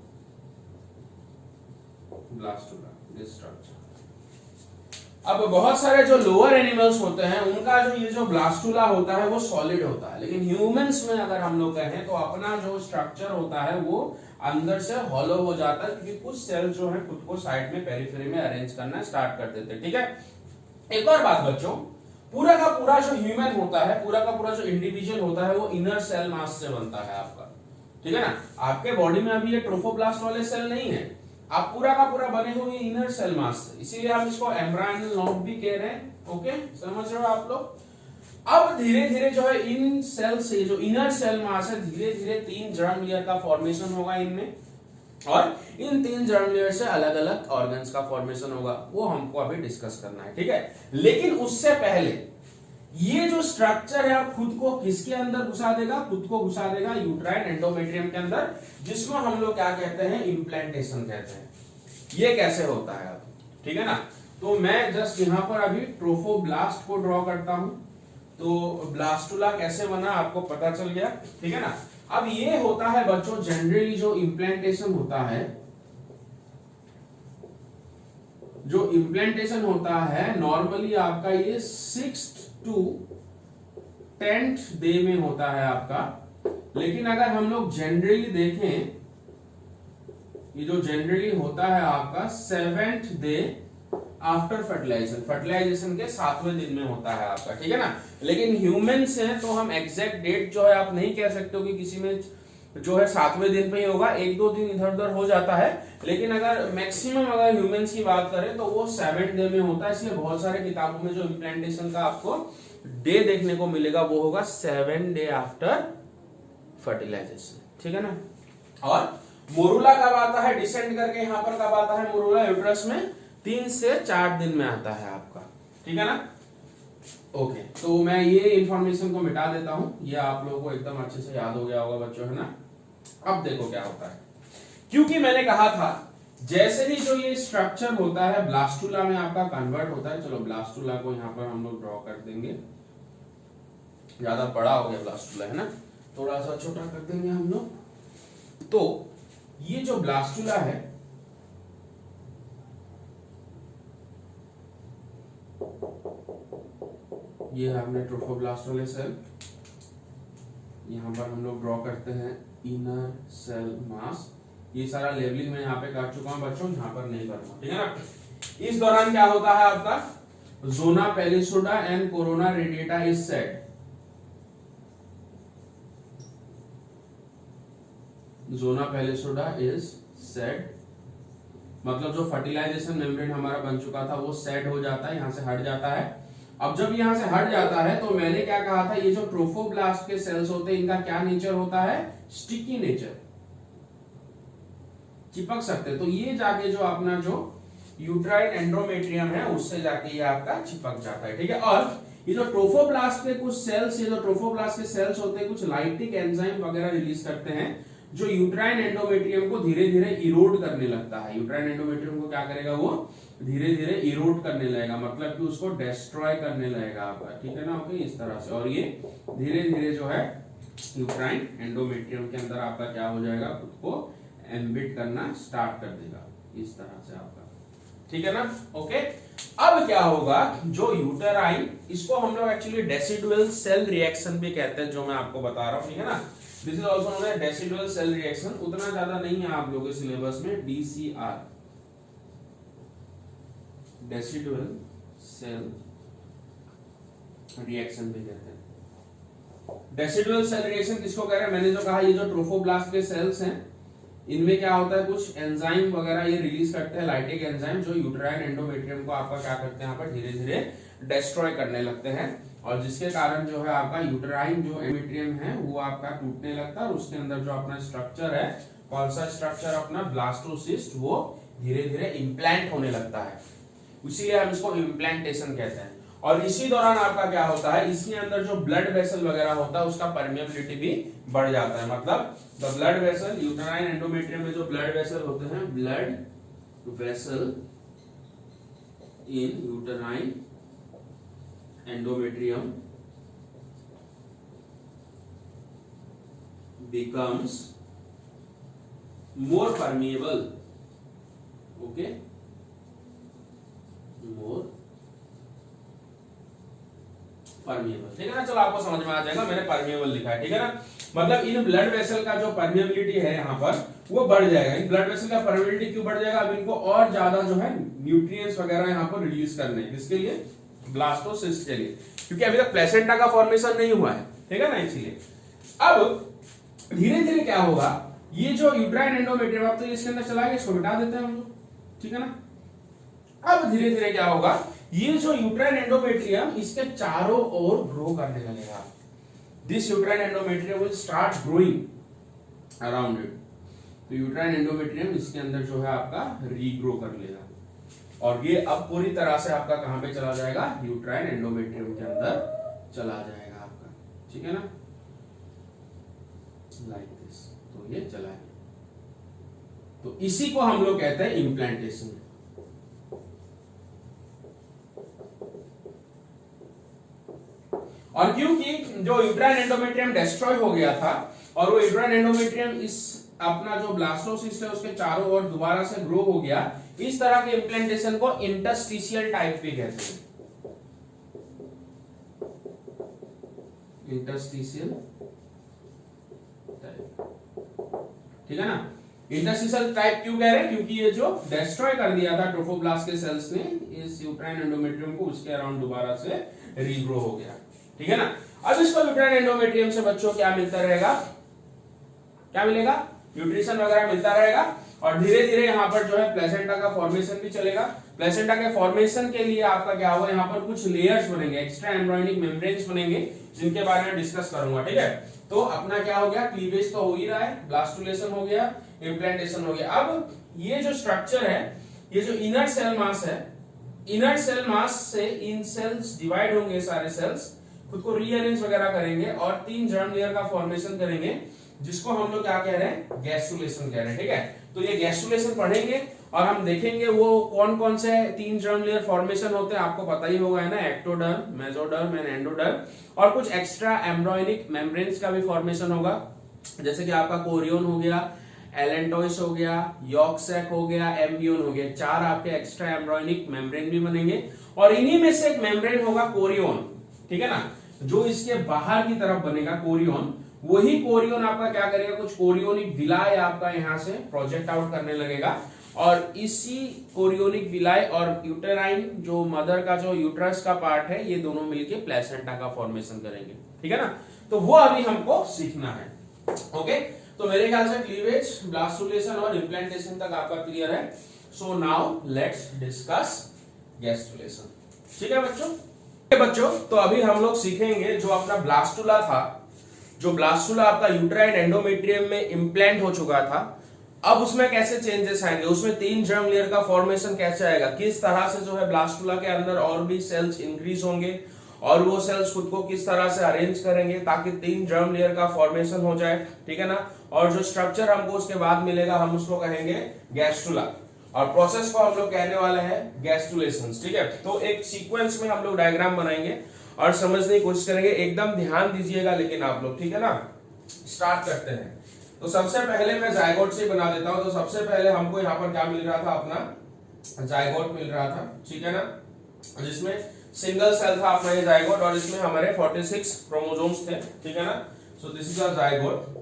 Speaker 1: ब्लास्टुला, दिस स्ट्रक्चर। अब बहुत सारे जो लोअर एनिमल्स होते हैं उनका जो ये जो ब्लास्टुला होता है वो सॉलिड होता है, लेकिन ह्यूमंस में अगर हम लोग कहें तो अपना जो स्ट्रक्चर होता है वो अंदर से हॉलो हो जाता है, क्योंकि कुछ सेल जो है खुद को साइड में पेरिफेरी में अरेंज करना स्टार्ट कर देते हैं, ठीक है। एक और बात बच्चों, पूरा का पूरा जो ह्यूमन होता है, पूरा का पूरा जो इंडिविजुअल होता है वो इनर सेल मास से बनता है आपका, ठीक है ना। आपके बॉडी में अभी ये ट्रोफोब्लास्ट वाले सेल नहीं है, आप पूरा का पूरा बने हुए इनर सेल मास से, इसीलिए हम इसको एम्ब्रायोनल नॉब भी कह रहे हैं। ओके, समझ रहे हो आप लोग। अब धीरे धीरे जो है इन सेल से, जो इनर सेल मास है, धीरे धीरे 3 जर्म लेयर का फॉर्मेशन होगा इनमें, और इन 3 जर्म लेयर से अलग अलग ऑर्गन्स का फॉर्मेशन होगा, वो हमको अभी डिस्कस करना है, ठीक है। लेकिन उससे पहले ये जो स्ट्रक्चर है आप खुद को किसके अंदर घुसा देगा, खुद को घुसा देगा यूट्राइन एंडोमेट्रियम के अंदर, जिसमें हम लोग क्या कहते हैं, इम्प्लांटेशन कहते हैं। ये कैसे होता है अब, ठीक है ना। तो मैं जस्ट यहां पर अभी ट्रोफोब्लास्ट को ड्रॉ करता हूं, तो ब्लास्टुला कैसे बना आपको पता चल गया, ठीक है ना। अब ये होता है बच्चों, जनरली जो इम्प्लांटेशन होता है, जो इम्प्लांटेशन होता है नॉर्मली आपका ये 6th to 10th डे में होता है आपका। लेकिन अगर हम लोग जनरली देखें, ये जो जनरली होता है आपका 7th day after fertilisation, fertilisation के 7वें दिन में होता है आपका, ठीक है ना। लेकिन ह्यूमंस हैं तो हम एग्जैक्ट डेट जो है आप नहीं कह सकते हो कि किसी में जो है 7वें दिन पे ही होगा, 1-2 दिन इधर उधर हो जाता है, लेकिन अगर मैक्सिमम अगर ह्यूमंस की बात करें तो वो 7th डे में होता है। इसलिए बहुत सारे किताबों में जो इम्प्लांटेशन का आपको डे देखने को मिलेगा वो होगा 7 डे आफ्टर फर्टिलाइजेशन, ठीक है ना। और मोरूला कब आता है डिसेंड करके, यहाँ पर कब आता है मोरूला यूट्रस में 3 से 4 दिन में आता है आपका, ठीक है ना। ओके, तो मैं ये इंफॉर्मेशन को मिटा देता हूं, ये आप लोगों को एकदम अच्छे से याद हो गया होगा बच्चों, है ना। अब देखो क्या होता है, क्योंकि मैंने कहा था जैसे ही जो ये स्ट्रक्चर होता है ब्लास्टुला में आपका कन्वर्ट होता है। चलो ब्लास्टुला को यहाँ पर हम लोग ड्रॉ कर देंगे, ज्यादा बड़ा हो गया ब्लास्टुला, है ना, थोड़ा सा छोटा कर देंगे हम लोग। तो ये जो ब्लास्टुला है ये हमने ट्रोफोब्लास्ट वाले सेल, यहाँ पर हम लोग ड्रॉ करते हैं इनर सेल मास। ये सारा लेवलिंग में यहाँ पे कर चुका हूं बच्चों, यहाँ पर नहीं करूंगा, ठीक है ना। इस दौरान क्या होता है आपका zona pellucida and corona radiata is set. Zona pellucida is set, मतलब जो फर्टिलाइजेशन मेम्ब्रेन हमारा बन चुका था वो सेट हो जाता है, यहां से हट जाता है। अब जब यहां से हट जाता है तो मैंने क्या कहा था, ये जो ट्रोफोब्लास्ट के सेल्स होते हैं इनका क्या नेचर होता है, स्टिकी नेचर, चिपक सकते। तो ये जाके जो अपना जो यूट्राइन एंडोमेट्रियम है उससे जाके ये आपका चिपक जाता है, ठीक है। और ये जो ट्रोफोब्लास्ट के कुछ सेल्स, ये जो ट्रोफोब्लास्ट के सेल्स होते हैं कुछ लाइटिक एंजाइम वगैरह रिलीज करते हैं जो यूट्राइन एंडोमेट्रियम को धीरे धीरे इरोड करने लगता है। यूट्राइन एंडोमेट्रियम को क्या करेगा, वो धीरे धीरे इरोड करने लगेगा, मतलब कि उसको डिस्ट्रॉय करने लगेगा आपका, ठीक है ना। ओके, इस तरह से, और ये धीरे धीरे जो है यूट्राइन एंडोमेट्रियम के अंदर आपका क्या हो जाएगा, खुद को एम्बिट करना स्टार्ट कर देगा, इस तरह से आपका, ठीक है ना। ओके, अब क्या होगा, जो यूटेराइन, इसको हम लोग एक्चुअली डेसिडुअल सेल रिएक्शन भी कहते हैं, जो मैं आपको बता रहा हूं, ठीक है ना। This is also known as decidual cell reaction. उतना ज्यादा नहीं है आप लोगों के सिलेबस में, DCR, डेसिडुअल सेल रिएक्शन भी कहते हैं। डेसिडुअल सेल रिएक्शन किसको कह रहे हैं, मैंने जो कहा ये जो ट्रोफोब्लास्ट के सेल्स हैं इनमें क्या होता है, कुछ एंजाइम वगैरह ये रिलीज करते हैं, लाइटिक एंजाइम, जो यूट्राइन एंडोमेट्रियम को आपका क्या करते हैं, यहाँ पर धीरे धीरे डिस्ट्रॉय करने लगते हैं, और जिसके कारण जो है आपका यूट्राइन जो एंडोमेट्रियम है वो आपका टूटने लगता है, और उसके अंदर जो अपना स्ट्रक्चर है, कौन सा स्ट्रक्चर, अपना ब्लास्टोसिस्ट, वो धीरे धीरे इम्प्लांट होने लगता है, इसीलिए हम इसको इम्प्लांटेशन कहते हैं। और इसी दौरान आपका क्या होता है, इसके अंदर जो ब्लड वेसल वगैरह होता है उसका परमिएबिलिटी भी बढ़ जाता है, मतलब the blood vessel, uterine endometrium में जो ब्लड वेसल होते हैं, ब्लड वेसल इन uterine endometrium becomes more permeable, okay, more permeable, ठीक है ना। चलो आपको समझ में आ जाएगा, मैंने परमिएबल लिखा है, ठीक है ना। मतलब इन ब्लड वेसल का जो परमिएबिलिटी है यहाँ पर वो बढ़ जाएगा। इन ब्लड वेसल का परमिएबिलिटी क्यों बढ़ जाएगा, अब इनको और ज्यादा जो है न्यूट्रिएंट्स वगैरह यहाँ पर रिलीज करने हैं, किसके लिए, ब्लास्टोसिस्ट के लिए, क्योंकि अभी तक प्लेसेंटा का फॉर्मेशन नहीं हुआ है, ठीक है ना, इसलिए। अब धीरे धीरे क्या होगा, ये जो यूट्राइन एंडोमेट्रियम, अब तो इसके अंदर चला गया, इसको मिटा देते हैं हम लोग, ठीक है ना। अब धीरे धीरे क्या होगा, ये जो यूट्राइन एंडोमेट्रियम इसके चारों ओर ग्रो करने लगेगा। This uterine endometrium will start growing around it. तो यूट्राइन एंडोमेट्रियम इसके अंदर जो है आपका रीग्रो कर लेगा, और ये अब पूरी तरह से आपका कहां पे चला जाएगा, यूट्राइन एंडोमेट्रियम के अंदर चला जाएगा आपका, ठीक है ना, लाइक दिस। तो ये चला है, तो इसी को हम लोग कहते हैं इम्प्लांटेशन। और क्योंकि जो यूट्राइन एंडोमेट्रियम डिस्ट्रॉय हो गया था और वो यूट्राइन एंडोमेट्रियम इस अपना जो ब्लास्टोसिस्ट है उसके चारों ओर दोबारा से ग्रो हो गया, इस तरह के इम्प्लांटेशन को इंटरस्टिशियल टाइप भी कहते हैं, इंटरस्टिशियल टाइप, ठीक है ना। इंटरस्टिशियल टाइप क्यों कह रहे हैं, क्योंकि ये जो डिस्ट्रॉय कर दिया था ट्रोफोब्लास्ट के सेल्स ने इस यूट्राइन एंडोमेट्रियम को, उसके अराउंड दोबारा से रीग्रो हो गया, ठीक है ना। अब इसको यूट्राइन एंडोमेट्रियम से बच्चों क्या मिलता रहेगा, क्या मिलेगा, न्यूट्रिशन वगैरह मिलता रहेगा, और धीरे धीरे यहाँ पर जो है प्लेसेंटा का फॉर्मेशन भी चलेगा। प्लेसेंटा के फॉर्मेशन के लिए आपका क्या होगा, यहाँ पर कुछ लेयर्स बनेंगे, एक्स्ट्रा एम्ब्रायोनिक मेम्ब्रेन्स बनेंगे, जिनके बारे में डिस्कस करूंगा, ठीक है। तो अपना क्या हो गया, क्लीवेज तो हो ही रहा है, ब्लास्टुलेशन हो गया, इम्प्लांटेशन हो गया। अब ये जो स्ट्रक्चर है, ये जो इनर सेल मास है, इनर सेल मास से इन सेल्स डिवाइड होंगे, सारे सेल्स खुद को रीअरेंज वगैरह करेंगे और 3 जर्म लेयर का फॉर्मेशन करेंगे, जिसको हम लोग क्या कह रहे हैं, गैस्ट्रुलेशन कह रहे हैं। ठीक है, तो ये गैस्ट्रुलेशन पढ़ेंगे और हम देखेंगे वो कौन कौन से 3 जर्म लेयर फॉर्मेशन होते हैं, आपको पता ही होगा है ना, एक्टोडर्म, मेसोडर्म एंड एंडोडर्म, और कुछ एक्स्ट्रा एम्ब्रॉयनिक मेम्ब्रेन्स का भी फॉर्मेशन होगा, जैसे कि आपका कोरियन हो गया, एलेंटोइस हो गया, यॉर्क सैक हो गया, एम्ब्रियोन हो गया, 4 आपके एक्स्ट्रा एम्ब्रॉयनिक मेम्ब्रेन भी बनेंगे, और इन्हीं में से एक मेम्ब्रेन होगा कोरियन। ठीक है ना, जो इसके बाहर की तरफ बनेगा कोरियन, वही कोरियन आपका क्या करेगा, कुछ कोरियोनिक विलाय आपका यहां से प्रोजेक्ट आउट करने लगेगा, और इसी कोरियोनिक विलाय और यूटेराइन जो मदर का जो यूट्रस का पार्ट है, ये दोनों मिलके प्लेसेंटा का फॉर्मेशन करेंगे। ठीक है ना, तो वो अभी हमको सीखना है। ओके, तो मेरे ख्याल से क्लीवेज, ब्लास्टुलेशन और इम्प्लांटेशन तक आपका क्लियर है। So now let's discuss gastrulation. ठीक है बच्चों, तो अभी हम लोग सीखेंगे जो अपना ब्लास्टुला था, जो ब्लास्टुला आपका यूट्राइन एंडोमेट्रियम में इम्प्लांट हो चुका था, अब उसमें कैसे चेंजेस आएंगे, उसमें 3 जर्म लेयर का फॉर्मेशन कैसे आएगा, किस तरह से जो है ब्लास्टुला के अंदर और भी सेल्स इंक्रीज होंगे और वो सेल्स खुद को किस तरह से अरेंज करेंगे ताकि 3 जर्म लेयर का फॉर्मेशन हो जाए। ठीक है ना, और जो स्ट्रक्चर हमको उसके बाद मिलेगा हम उसको कहेंगे गैस्ट्रुला, और प्रोसेस को हम लोग कहने वाले हैं गैस्ट्रुलेशन। ठीक है, तो एक सीक्वेंस में हम लोग डायग्राम बनाएंगे और समझने की कोशिश करेंगे, एकदम ध्यान दीजिएगा लेकिन आप लोग। ठीक है ना, स्टार्ट करते हैं। तो सबसे पहले मैं जायगोट से बना देता हूं। तो सबसे पहले हमको यहाँ पर क्या मिल रहा था, अपना जायगोट मिल रहा था। ठीक है ना, जिसमें सिंगल सेल था अपना ये जायगोट, और इसमें हमारे 46 क्रोमोसोम्स थे। ठीक है ना, so this is a zygote.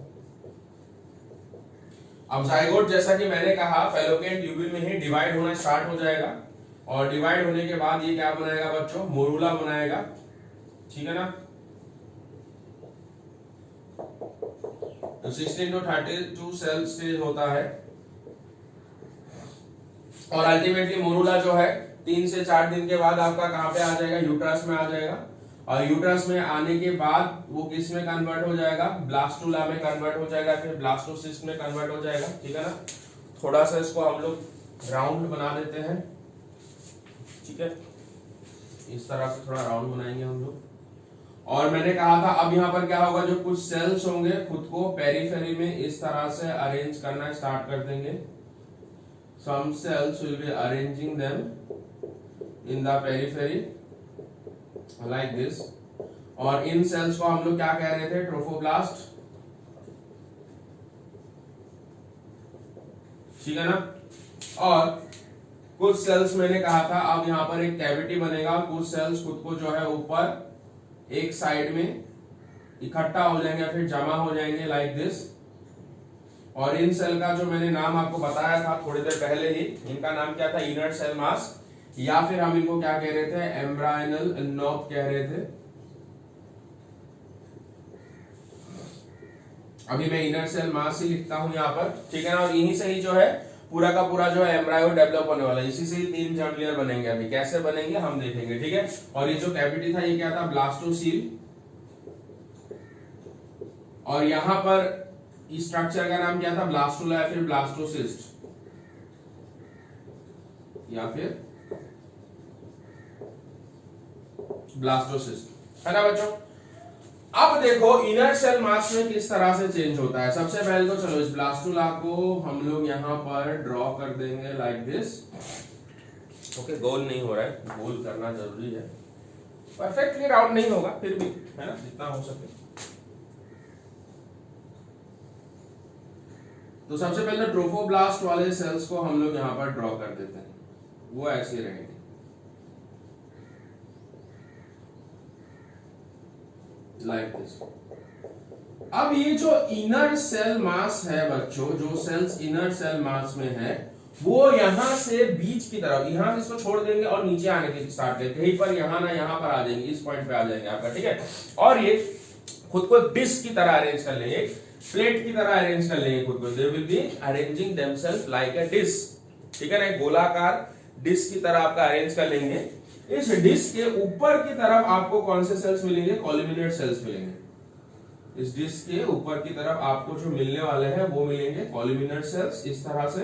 Speaker 1: अब जायगोट जैसा कि मैंने कहा फैलोपियन ट्यूब्यूल में ही डिवाइड होना स्टार्ट हो जाएगा, और डिवाइड होने के बाद ये क्या बनाएगा बच्चों, मोरूला बनाएगा। ठीक है ना, तो 16 to 32 सेल स्टेज होता है, और अल्टीमेटली मोरूला जो है 3 से 4 दिन के बाद आपका कहां पे आ जाएगा, यूट्रस में आ जाएगा, और यूट्रस में आने के बाद वो किस में कन्वर्ट हो जाएगा, ब्लास्टुला में कन्वर्ट हो जाएगा, फिर ब्लास्टोसिस्ट में कन्वर्ट हो जाएगा। ठीक है ना, थोड़ा सा इसको हम लोग राउंड बना देते हैं। ठीक है, इस तरह से थोड़ा राउंड बनाएंगे हम लोग, और मैंने कहा था अब यहाँ पर क्या होगा, जो कुछ सेल्स होंगे खुद को पेरिफेरी में इस तरह से अरेंज करना स्टार्ट कर देंगे। Some cells will be arranging them in the periphery like this, और इन सेल्स को हम लोग क्या कह रहे थे, ट्रोफोब्लास्ट। ठीक है ना, और कुछ सेल्स मैंने कहा था अब यहाँ पर एक कैविटी बनेगा, कुछ सेल्स खुद को जो है ऊपर एक साइड में इकट्ठा हो जाएंगे, फिर जमा हो जाएंगे लाइक दिस, और इन सेल का जो मैंने नाम आपको बताया था थोड़ी देर पहले ही, इनका नाम क्या था, इनर सेल मास, या फिर हम इनको क्या कह रहे थे, एम्ब्रायनल नोब कह रहे थे। अभी मैं इनर सेल मास ही लिखता हूं यहाँ पर। ठीक है ना, और यहीं से ही जो है पूरा का पूरा जो है एम्ब्रायो डेवलप होने वाला है, इसी से ही 3 जर्म लेयर बनेंगे। अभी कैसे बनेंगे हम देखेंगे। ठीक है, और ये जो कैविटी था ये क्या था, ब्लास्टोसील, और यहां पर इस स्ट्रक्चर का नाम क्या था, ब्लास्टुला या फिर ब्लास्टोसिस्ट या फिर ब्लास्टोसिस्ट, है ना बच्चों। अब देखो इनर सेल मास में किस तरह से चेंज होता है। सबसे पहले तो चलो इस ब्लास्टुला को हम लोग यहां पर ड्रॉ कर देंगे लाइक दिस। ओके, गोल नहीं हो रहा है, गोल करना जरूरी है, परफेक्टली राउंड नहीं होगा फिर भी, है ना, जितना हो सके। तो सबसे पहले ट्रोफोब्लास्ट वाले सेल्स को हम लोग यहां पर ड्रॉ कर देते हैं, वो ऐसे रहेंगे। Like this. अब ये जो इनर सेल मास है बच्चों, जो सेल्स इनर सेल मास में है, वो यहां से बीच की तरफ, यहां से इसको छोड़ देंगे और नीचे आने की स्टार्ट करेंगे, कहीं पर यहां ना यहां पर आ जाएंगे, इस पॉइंट पे आ जाएंगे आपका। ठीक है, और ये खुद को डिस्क की तरह अरेंज कर लेंगे, प्लेट की तरह अरेंज कर लेंगे खुद को। They will be arranging themselves like a disc. ठीक है ना, गोलाकार डिस्क की तरह आपका अरेंज कर लेंगे। इस डिस्क के ऊपर की तरफ आपको कौन से सेल्स मिलेंगे, कॉलुमिनेट सेल्स मिलेंगे। इस डिस्क के ऊपर की तरफ आपको जो मिलने वाले हैं वो मिलेंगे कॉल्यूमिनर सेल्स इस तरह से,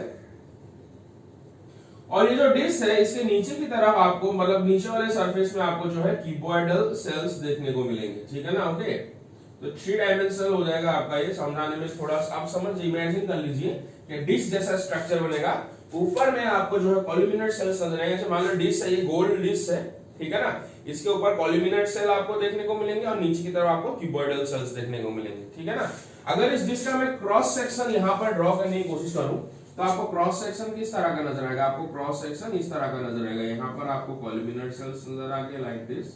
Speaker 1: और ये जो डिस्क है इसके नीचे की तरफ आपको मतलब नीचे वाले सरफेस में आपको जो है क्यूबॉइडल सेल्स देखने को मिलेंगे, ठीक है ना। ओके, तो 3 डायमेंशनल हो जाएगा आपका। ये समझाने में थोड़ा आप समझ इमेजिन कर लीजिए कि डिस्क जैसा स्ट्रक्चर बनेगा, ऊपर में आपको जो है कॉल्यूमिनर सेल्स नजर आएंगे। जैसे मान लो डिस्क है, ये गोल्ड डिस्क है, ठीक है ना, इसके ऊपर कॉल्यूमिनर सेल आपको देखने को मिलेंगे और नीचे की तरफ आपको क्यूबॉइडल सेल्स देखने को मिलेंगे, ठीक है ना। अगर इस डिस्क का मैं क्रॉस सेक्शन यहाँ पर ड्रॉ करने की कोशिश करूं तो आपको क्रॉस सेक्शन किस तरह का नजर आएगा, आपको क्रॉस सेक्शन इस तरह का नजर आएगा। यहाँ पर आपको कॉल्यूमिनर सेल्स नजर आएंगे लाइक दिस,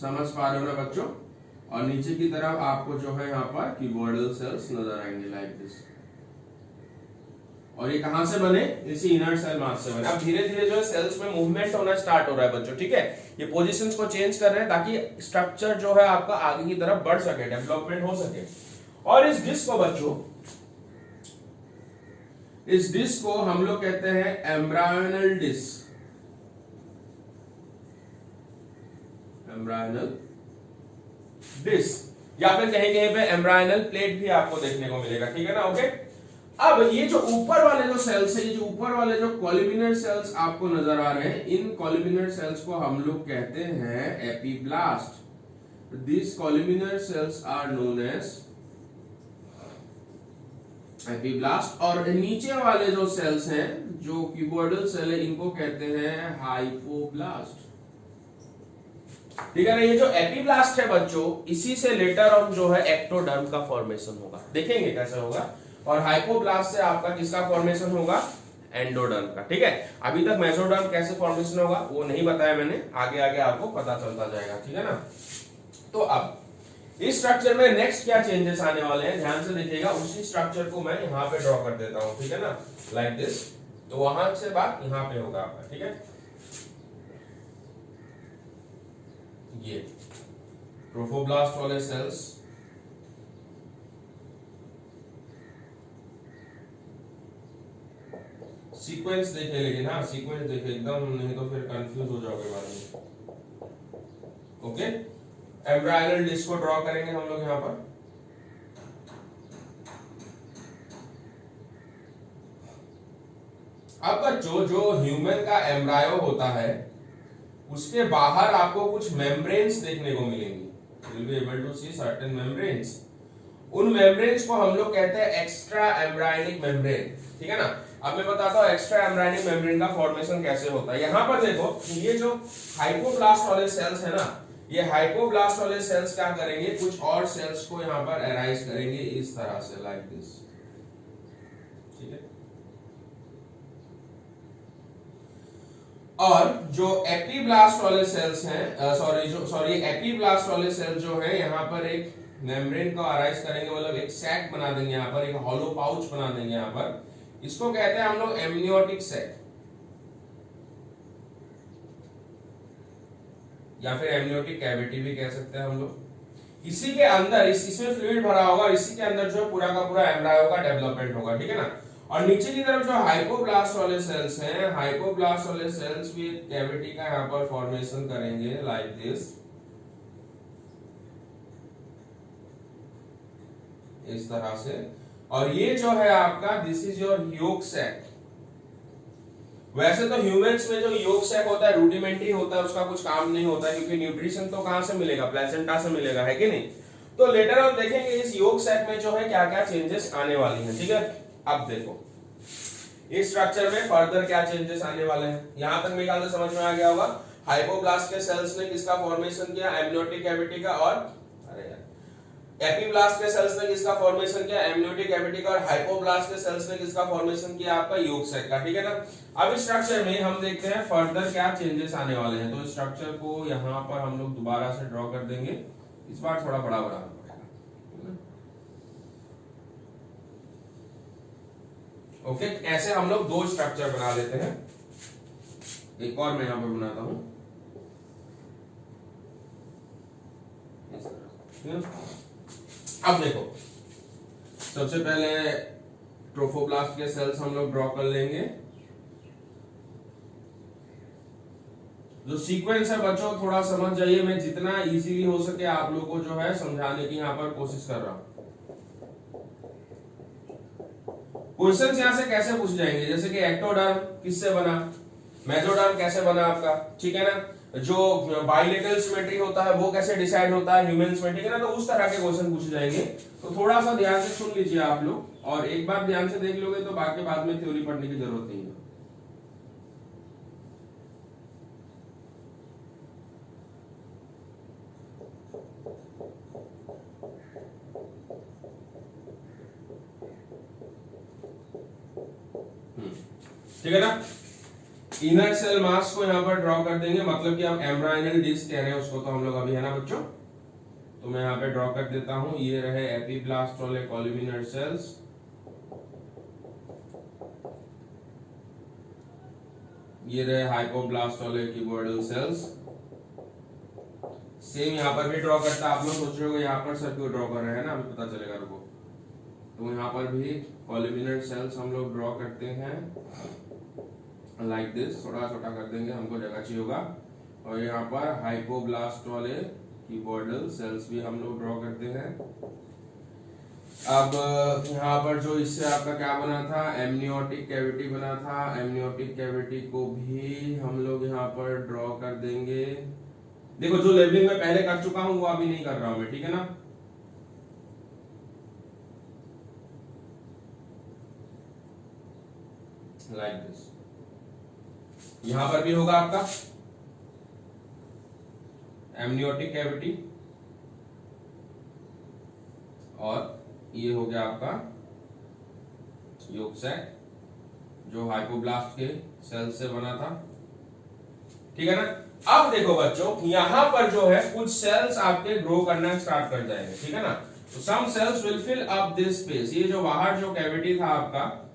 Speaker 1: समझ पा रहे हो ना बच्चों, और नीचे की तरफ आपको जो है यहाँ पर क्यूबॉइडल सेल्स नजर आएंगे लाइक दिस। और ये कहां से बने, इसी इनर सेल मास से बने। अब धीरे धीरे जो है सेल्स में मूवमेंट होना स्टार्ट हो रहा है बच्चों, ठीक है। ये पोजीशंस को चेंज कर रहे हैं ताकि स्ट्रक्चर जो है आपका आगे की तरफ बढ़ सके, डेवलपमेंट हो सके। और इस डिस्क को बच्चों, इस डिस्क को हम लोग कहते हैं एम्ब्रायोनल डिस्क, एम्ब्रायोनल डिस्क, या फिर कहीं कहीं पे एम्ब्रायोनल प्लेट भी आपको देखने को मिलेगा, ठीक है ना। ओके, अब ये जो ऊपर वाले जो सेल्स है, ये जो ऊपर वाले जो कॉल्यूमिनर सेल्स आपको नजर आ रहे हैं, इन कॉल्यूमिनर सेल्स को हम लोग कहते हैं epiblast. This columnar cells are known as epiblast. और नीचे वाले जो सेल्स हैं जो क्यूबॉइडल सेल है, इनको कहते हैं हाइपोब्लास्ट, ठीक है ना। ये जो एपीब्लास्ट है बच्चों, इसी से लेटर ऑन जो है एक्टोडर्म का फॉर्मेशन होगा, देखेंगे कैसे होगा। और हाइपोब्लास्ट से आपका किसका फॉर्मेशन होगा, एंडोडर्म का, ठीक है। अभी तक मेसोडर्म कैसे फॉर्मेशन होगा वो नहीं बताया मैंने, आगे आगे आपको पता चलता जाएगा, ठीक है ना। तो अब इस स्ट्रक्चर में नेक्स्ट क्या चेंजेस आने वाले हैं, ध्यान से देखिएगा। उसी स्ट्रक्चर को मैं यहाँ पे ड्रॉ कर देता हूँ, ठीक है ना, लाइक दिस। तो वहां से बात यहाँ पे होगा आपका, ठीक है। ये ट्रोफोब्लास्ट वाले सेल्स, सीक्वेंस देखे, लेकिन हाँ सीक्वेंस देखे एकदम, नहीं तो फिर कंफ्यूज हो जाओगे बाद में। ओके, एम्ब्रायोनल डिस्क को ड्रॉ करेंगे हम लोग यहाँ पर। अब बच्चों जो ह्यूमन का एम्ब्रायो होता है उसके बाहर आपको कुछ मेम्ब्रेन्स देखने को मिलेंगी, you will be able to see certain membranes। उन मेम्ब्रेन्स को हम लोग कहते हैं एक्स्ट्रा एम्ब्रायोनिक मेम्ब्रेन, ठीक है ना। अब मैं बताता हूँ एक्स्ट्रा एम्ब्रायोनिक मेम्ब्रेन का फॉर्मेशन कैसे होता है। यहाँ पर देखो, ये जो हाइपोब्लास्ट वाले सेल्स है ना, ये हाइपोब्लास्ट वाले सेल्स क्या करेंगे, कुछ और सेल्स को यहाँ पर अराइज करेंगे इस तरह से, लाइक दिस, ठीक है। और जो एपीब्लास्ट वाले सेल्स हैं, एपीब्लास्ट वाले सेल्स जो है यहाँ पर एक मेम्ब्रेन को अराइज करेंगे, मतलब एक सैक बना देंगे यहाँ पर, एक हॉलो पाउच बना देंगे यहाँ पर। इसको कहते हैं हम लोग एमनियोटिक सैक, या फिर एमनियोटिक कैविटी भी कह सकते हैं हम लोग। इसी के अंदर इसमें फ्लूइड भरा होगा, इसी के अंदर जो पूरा का पूरा एम्ब्रायो का डेवलपमेंट होगा, ठीक है ना। और नीचे की तरफ जो हाइपोब्लास्ट वाले सेल्स हैं, हाइपोब्लास्ट वाले सेल्स भी कैविटी का यहाँ पर फॉर्मेशन करेंगे लाइक दिस, इस तरह से। और ये जो है आपका, this is your yolk sac. वैसे तो ह्यूमंस में जो योक सैक होता है रूडिमेंट्री होता है, उसका कुछ काम नहीं होता है, क्योंकि न्यूट्रिशन तो कहां से मिलेगा, प्लेसेंटा से मिलेगा, है कि नहीं। तो लेटर ऑन देखेंगे इस योक सैक में जो है क्या क्या चेंजेस आने वाली हैं, ठीक है। अब देखो इस स्ट्रक्चर में फर्दर क्या चेंजेस आने वाले हैं, यहां तक मेरे ख्याल से समझ में आ गया होगा। हाइपोब्लास्ट के सेल्स ने किसका फॉर्मेशन किया, एमनियोटिक कैविटी का, और एपीब्लास्ट के सेल्स ने किसका फॉर्मेशन किया, एमनियोटिक कैविटी का, और हाइपोब्लास्ट के सेल्स ने किसका फॉर्मेशन किया, आपका योक सैक का, ठीक है ना। अब इस स्ट्रक्चर में हम देखते हैं फर्दर क्या चेंजेस आने वाले हैं। तो इस स्ट्रक्चर को यहाँ पर हम लोग दोबारा से ड्रॉ कर देंगे, इस बार थोड़ा बड़ा बनाना पड़ेगा। ओके, ऐसे हम लोग दो स्ट्रक्चर बना लेते हैं। एक और मैं यहां पर बनाता हूं, अब देखो सबसे पहले ट्रोफोब्लास्ट के सेल्स हम लोग ड्रॉ कर लेंगे। जो सीक्वेंस है बच्चों थोड़ा समझ जाइए, मैं जितना इजीली हो सके आप लोगों को जो है समझाने की यहाँ पर कोशिश कर रहा हूँ। क्वेश्चंस यहाँ से कैसे पूछ जाएंगे, जैसे कि एक्टोडर्म किससे बना, मेसोडर्म कैसे बना आपका, ठीक है ना, जो बाइलेटरल सिमेट्री होता है वो कैसे डिसाइड होता है ह्यूमंस में, ठीक है ना, तो उस तरह के क्वेश्चन पूछे जाएंगे। तो थोड़ा सा ध्यान से सुन लीजिए आप लोग, और एक बार ध्यान से देख लोगे तो बाकी बाद में थ्योरी पढ़ने की जरूरत नहीं है। ठीक है ना, इनर सेल मास को यहाँ पर ड्रॉ कर देंगे, मतलब कि हम एम्ब्रायनल डिस्क कह रहे हैं उसको, तो हम लोग अभी, है ना बच्चों, तो मैं यहाँ पे ड्रॉ कर देता हूं। ये रहे एपीब्लास्ट वाले कॉल्यूमिनर सेल्स, ये रहे हाइपोब्लास्ट वाले क्यूबॉइडल सेल्स। सेम यहाँ पर भी ड्रॉ करता है, आप लोग सोच रहे हो यहाँ पर सर क्यों ड्रॉ कर रहे हैं ना, अभी पता चलेगा रुको। तो यहाँ पर भी कॉल्यूमिनर सेल्स हम लोग ड्रॉ करते हैं लाइक दिस, थोड़ा छोटा कर देंगे, हमको जगह चाहिए होगा। और यहाँ पर हाइपोब्लास्ट वाले क्यूबॉइडल सेल्स भी हम लोग ड्रॉ करते हैं। अब यहाँ पर जो इससे आपका क्या बना था, एमनियोटिक कैविटी बना था, एमनियोटिक कैविटी को भी हम लोग यहाँ पर ड्रॉ कर देंगे। देखो जो लेवलिंग में पहले कर चुका हूं वो अभी नहीं कर रहा हूं मैं, ठीक है ना। लाइक दिस, यहां पर भी होगा आपका एमनियोटिक कैविटी, और ये हो गया आपका यॉर्क सैक जो हाइपोब्लास्ट के सेल से बना था, ठीक है ना। अब देखो बच्चों, यहां पर जो है कुछ सेल्स आपके ग्रो करना स्टार्ट कर जाएंगे, ठीक है ना। तो some cells will fill up this space. ये जो बाहर जो कैविटी था आपका,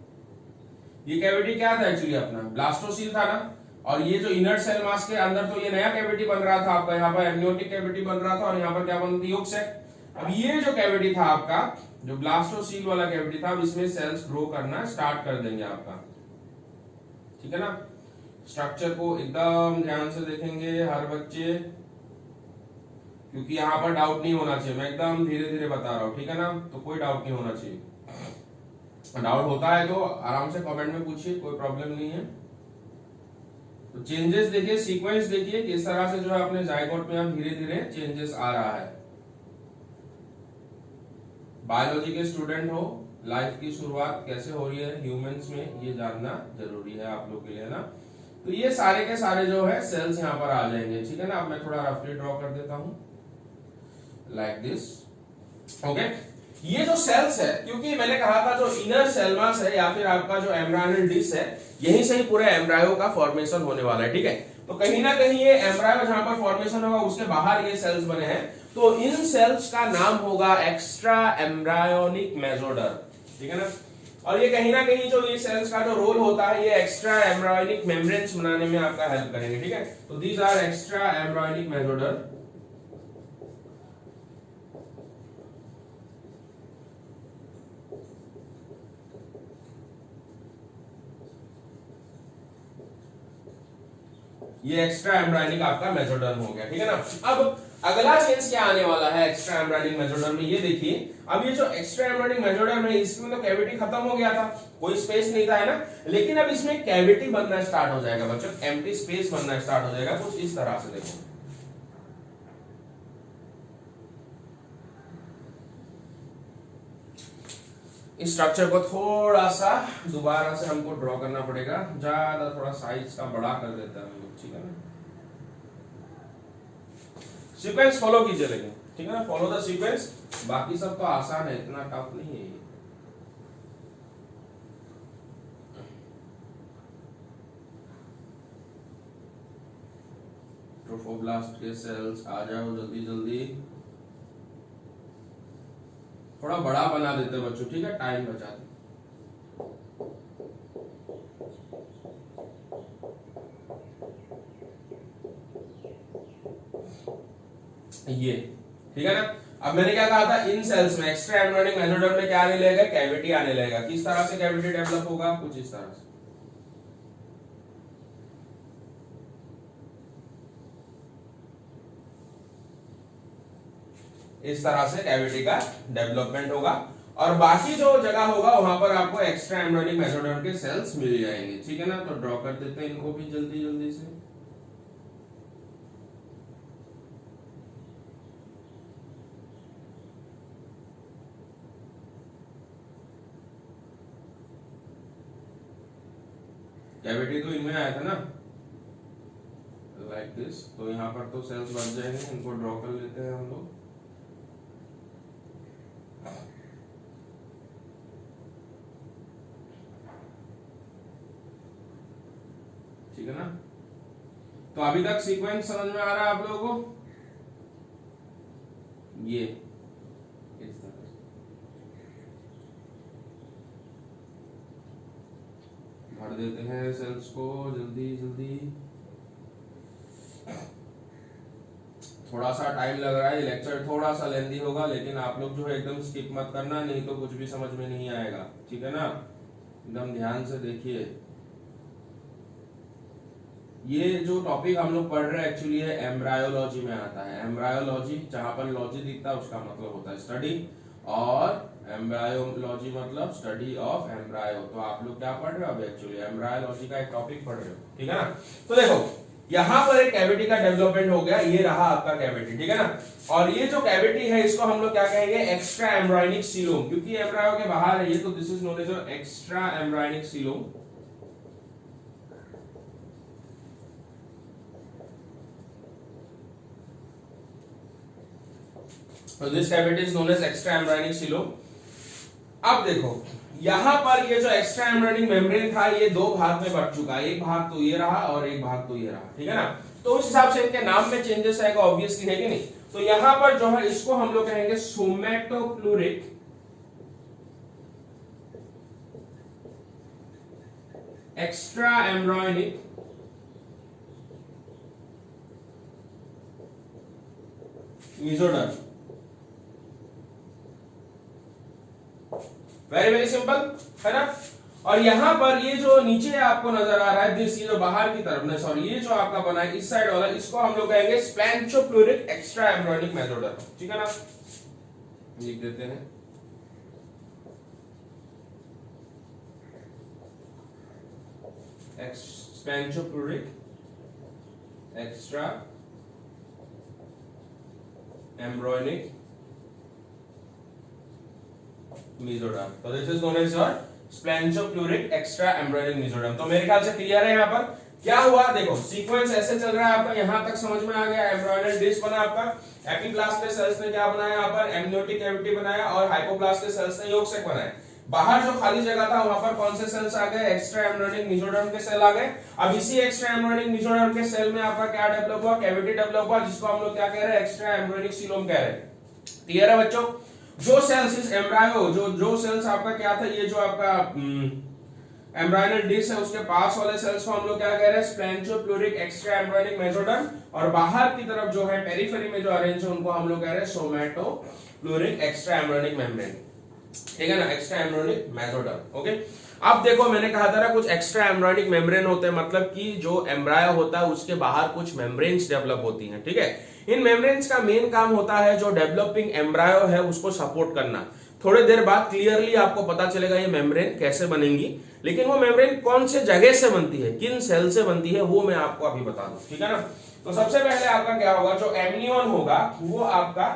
Speaker 1: ये कैविटी क्या था एक्चुअली अपना, ब्लास्टोसील था ना। और ये जो इनर सेल मास के अंदर तो ये नया कैविटी बन रहा था आपका, यहाँ पर एमनियोटिक कैविटी बन रहा था, और यहाँ पर क्या बन रही यॉर्क सैक। अब ये जो कैविटी था आपका, जो ब्लास्टोसील वाला कैविटी था, अब इसमें सेल्स ग्रो करना स्टार्ट कर देंगे आपका, ठीक है ना। स्ट्रक्चर को एकदम ध्यान से देखेंगे हर बच्चे, क्योंकि यहाँ पर डाउट नहीं होना चाहिए, मैं एकदम धीरे धीरे बता रहा हूँ, ठीक है ना। तो कोई डाउट नहीं होना चाहिए, डाउट होता है तो आराम से कमेंट में पूछिए, कोई प्रॉब्लम नहीं है। तो चेंजेस देखिए, सीक्वेंस देखिए किस तरह से जो है अपने जाइगोट में अब धीरे धीरे चेंजेस आ रहा है। बायोलॉजी के स्टूडेंट हो, लाइफ की शुरुआत कैसे हो रही है ह्यूमंस में, ये जानना जरूरी है आप लोग के लिए ना। तो ये सारे के सारे जो है सेल्स यहाँ पर आ जाएंगे, ठीक है ना। अब मैं थोड़ा रफली ड्रॉ कर देता हूं लाइक दिस, ओके। ये जो सेल्स है, क्योंकि मैंने कहा था जो इनर सेल मास है या फिर आपका जो एम्ब्रायनल डिस्क है, यहीं से ही पूरे एम्ब्रायो का फॉर्मेशन होने वाला है, ठीक है। तो कहीं ना कहीं ये एम्ब्रायो जहां पर फॉर्मेशन होगा उसके बाहर ये सेल्स बने हैं, तो इन सेल्स का नाम होगा एक्स्ट्रा एम्ब्रायोनिक मेसोडर्म, ठीक है ना। और ये कहीं ना कहीं जो ये सेल्स का जो रोल होता है, ये एक्स्ट्रा एम्ब्रायोनिक मेम्ब्रेन्स बनाने में आपका हेल्प करेंगे, ठीक है। तो these are extra embryonic mesoderm. ये एक्स्ट्रा एम्ब्रायोनिक आपका मेसोडर्म हो गया, ठीक है ना। अब अगला चेंज क्या आने वाला है एक्स्ट्रा एम्ब्रायोनिक मेसोडर्म में, ये देखिए। अब ये जो एक्स्ट्रा एम्ब्रायोनिक मेसोडर्म है, इसमें तो कैविटी खत्म हो गया था, कोई स्पेस नहीं था, है ना। लेकिन अब इसमें कैविटी बनना स्टार्ट हो जाएगा बच्चों, एम्प्टी स्पेस बनना स्टार्ट हो जाएगा, कुछ इस तरह से देखो। इस स्ट्रक्चर को थोड़ा सा दोबारा से हमको ड्रॉ करना पड़ेगा, ज्यादा थोड़ा साइज का बड़ा कर देता है हम लोग, ठीक है ना। सीक्वेंस फॉलो कीजिए लेकिन, ठीक है ना, फॉलो द सीक्वेंस। बाकी सब तो आसान है, इतना टफ नहीं है ये। ट्रोफोब्लास्ट के सेल्स आ जाओ जल्दी जल्दी, थोड़ा बड़ा बना देते हैं बच्चों, ठीक है, टाइम बचाते। ये ठीक है ना। अब मैंने क्या कहा था, इन सेल्स में एक्स्ट्रा एम्ब्रायोनिक मेसोडर्म में क्या आने लगेगा, कैविटी आने लगेगा। किस तरह से कैविटी डेवलप होगा, कुछ इस तरह से। इस तरह से कैविटी का डेवलपमेंट होगा, और बाकी जो जगह होगा वहां पर आपको एक्स्ट्रा एम्ब्रियोनिक मेसोडर्म के सेल्स मिल जाएंगे। ठीक है ना, तो ड्रॉ कर देते हैं इनको भी जल्दी जल्दी से। कैविटी तो इनमें आया था ना, लाइक दिस, तो यहाँ पर तो सेल्स बन जाएंगे, इनको ड्रॉ कर लेते हैं हम लोग। ठीक है ना, तो अभी तक सीक्वेंस समझ में आ रहा है आप लोगों को? ये इस तरह से भर देते हैं सेल्स को जल्दी जल्दी। थोड़ा सा टाइम लग रहा है, लेक्चर थोड़ा सा लेंदी होगा, लेकिन आप लोग जो है एकदम स्किप मत करना, नहीं तो कुछ भी समझ में नहीं आएगा। ठीक है ना, एकदम ध्यान से देखिए। ये जो टॉपिक हम लोग पढ़ रहे हैं एक्चुअली ये एम्ब्रायोलॉजी में आता है। एम्ब्रायोलॉजी, जहां पर लॉजी दिखता है उसका मतलब होता है स्टडी, और एम्ब्रायोलॉजी मतलब स्टडी ऑफ एम्ब्रायो। तो आप लोग क्या पढ़ रहे हो अभी? एक्चुअली एम्ब्रायोलॉजी का एक टॉपिक पढ़ रहे हो। ठीक है ना, तो देखो यहां पर एक कैविटी का डेवलपमेंट हो गया, ये रहा आपका कैविटी। ठीक है ना, और ये जो कैविटी है इसको हम लोग क्या कहेंगे? एक्स्ट्रा एम्ब्रायोनिक सीलोम, क्योंकि एम्ब्रायो के बाहर है ये, तो this is known as extra embryonic coelom. So this cavity is known as extra embryonic coelom। अब देखो यहां पर ये जो एक्स्ट्रा एम्ब्रियोनिक मेम्ब्रेन था ये दो भाग में बट चुका है, एक भाग तो ये रहा और एक भाग तो ये रहा। ठीक है ना, तो उस हिसाब से इनके नाम में चेंजेस आएगा, ऑब्वियसली है कि नहीं। तो यहां पर जो है इसको हम लोग कहेंगे somatopleuric extra embryonic mesoderm. Very very simple है ना। और यहां पर ये जो नीचे आपको नजर आ रहा है दिस, ये जो बाहर की तरफ में, सॉरी ये जो आपका बना है इस साइड वाला, इसको हम लोग कहेंगे स्प्लैंचोप्लूरिक एक्स्ट्रा एम्ब्रियोनिक मेसोडर्म। ठीक है ना, लिख देते हैं स्प्लैंचोप्लूरिक एक्स्ट्रा एम्ब्रियोनिक मेसोडर्म। तो this is known as your splanchnopleuric extra embryonic mesoderm. तो मेरे ख्याल से क्लियर है। यहाँ पर क्या हुआ देखो, सीक्वेंस ऐसे चल रहा है आपका, यहां तक समझ में आ गया। एम्ब्रियोनिक डिस्क बना आपका, एपिप्लास्ट के सेल्स ने क्या बनाया? यहाँ पर एमनियोटिक कैविटी बनाया, और हाइपोप्लास्ट के सेल्स ने योगसेक बनाया। बाहर जो खाली जगह था वहां पर कौन से सेल्स आ गए? एक्स्ट्रा एम्ब्रियोनिक मेसोडर्म के सेल आ गए। अब इसी एक्स्ट्रा एम्ब्रियोनिक मेसोडर्म के सेल में आपका क्या डेवलप हुआ? कैविटी डेवलप हुआ, जिसको हम लोग क्या कह रहे हैं? एक्स्ट्रा एम्ब्रियोनिक सीलोम कह रहे हैं। क्लियर है बच्चों? जो सेल्स इस एम्ब्रायो, जो सेल्स आपका क्या था? ये जो आपका एम्ब्रायोनल डिस्क है उसके पास वाले सेल्स को हम लोग क्या कह रहे हैं? Splanchnopleuric extra embryonic mesoderm. और बाहर की तरफ जो है पेरिफेरी में जो अरेंज है उनको हम लोग कह रहे हैं सोमैटोप्लूरिक एक्स्ट्रा एम्ब्रियोनिक मेम्ब्रेन। ठीक है ना, एक्स्ट्रा एम्ब्रियोनिक मेसोडर्म। ओके, अब देखो मैंने कहा था ना कुछ एक्स्ट्रा एम्ब्रियोनिक मेम्ब्रेन होते हैं, मतलब कि जो एम्ब्रायो होता है उसके बाहर कुछ मेम्ब्रेन्स डेवलप होती हैं। ठीक है, इन मेम्ब्रेन्स का मेन काम होता है जो डेवलपिंग एम्ब्रायो है उसको सपोर्ट करना। थोड़ी देर बाद क्लियरली आपको पता चलेगा ये मेम्ब्रेन कैसे बनेंगी, लेकिन वो मेम्ब्रेन कौन से जगह से बनती है, किन सेल से बनती है, वो मैं आपको अभी बता दूं। ठीक है ना, तो सबसे पहले आपका क्या होगा? जो एमनियन होगा वो आपका,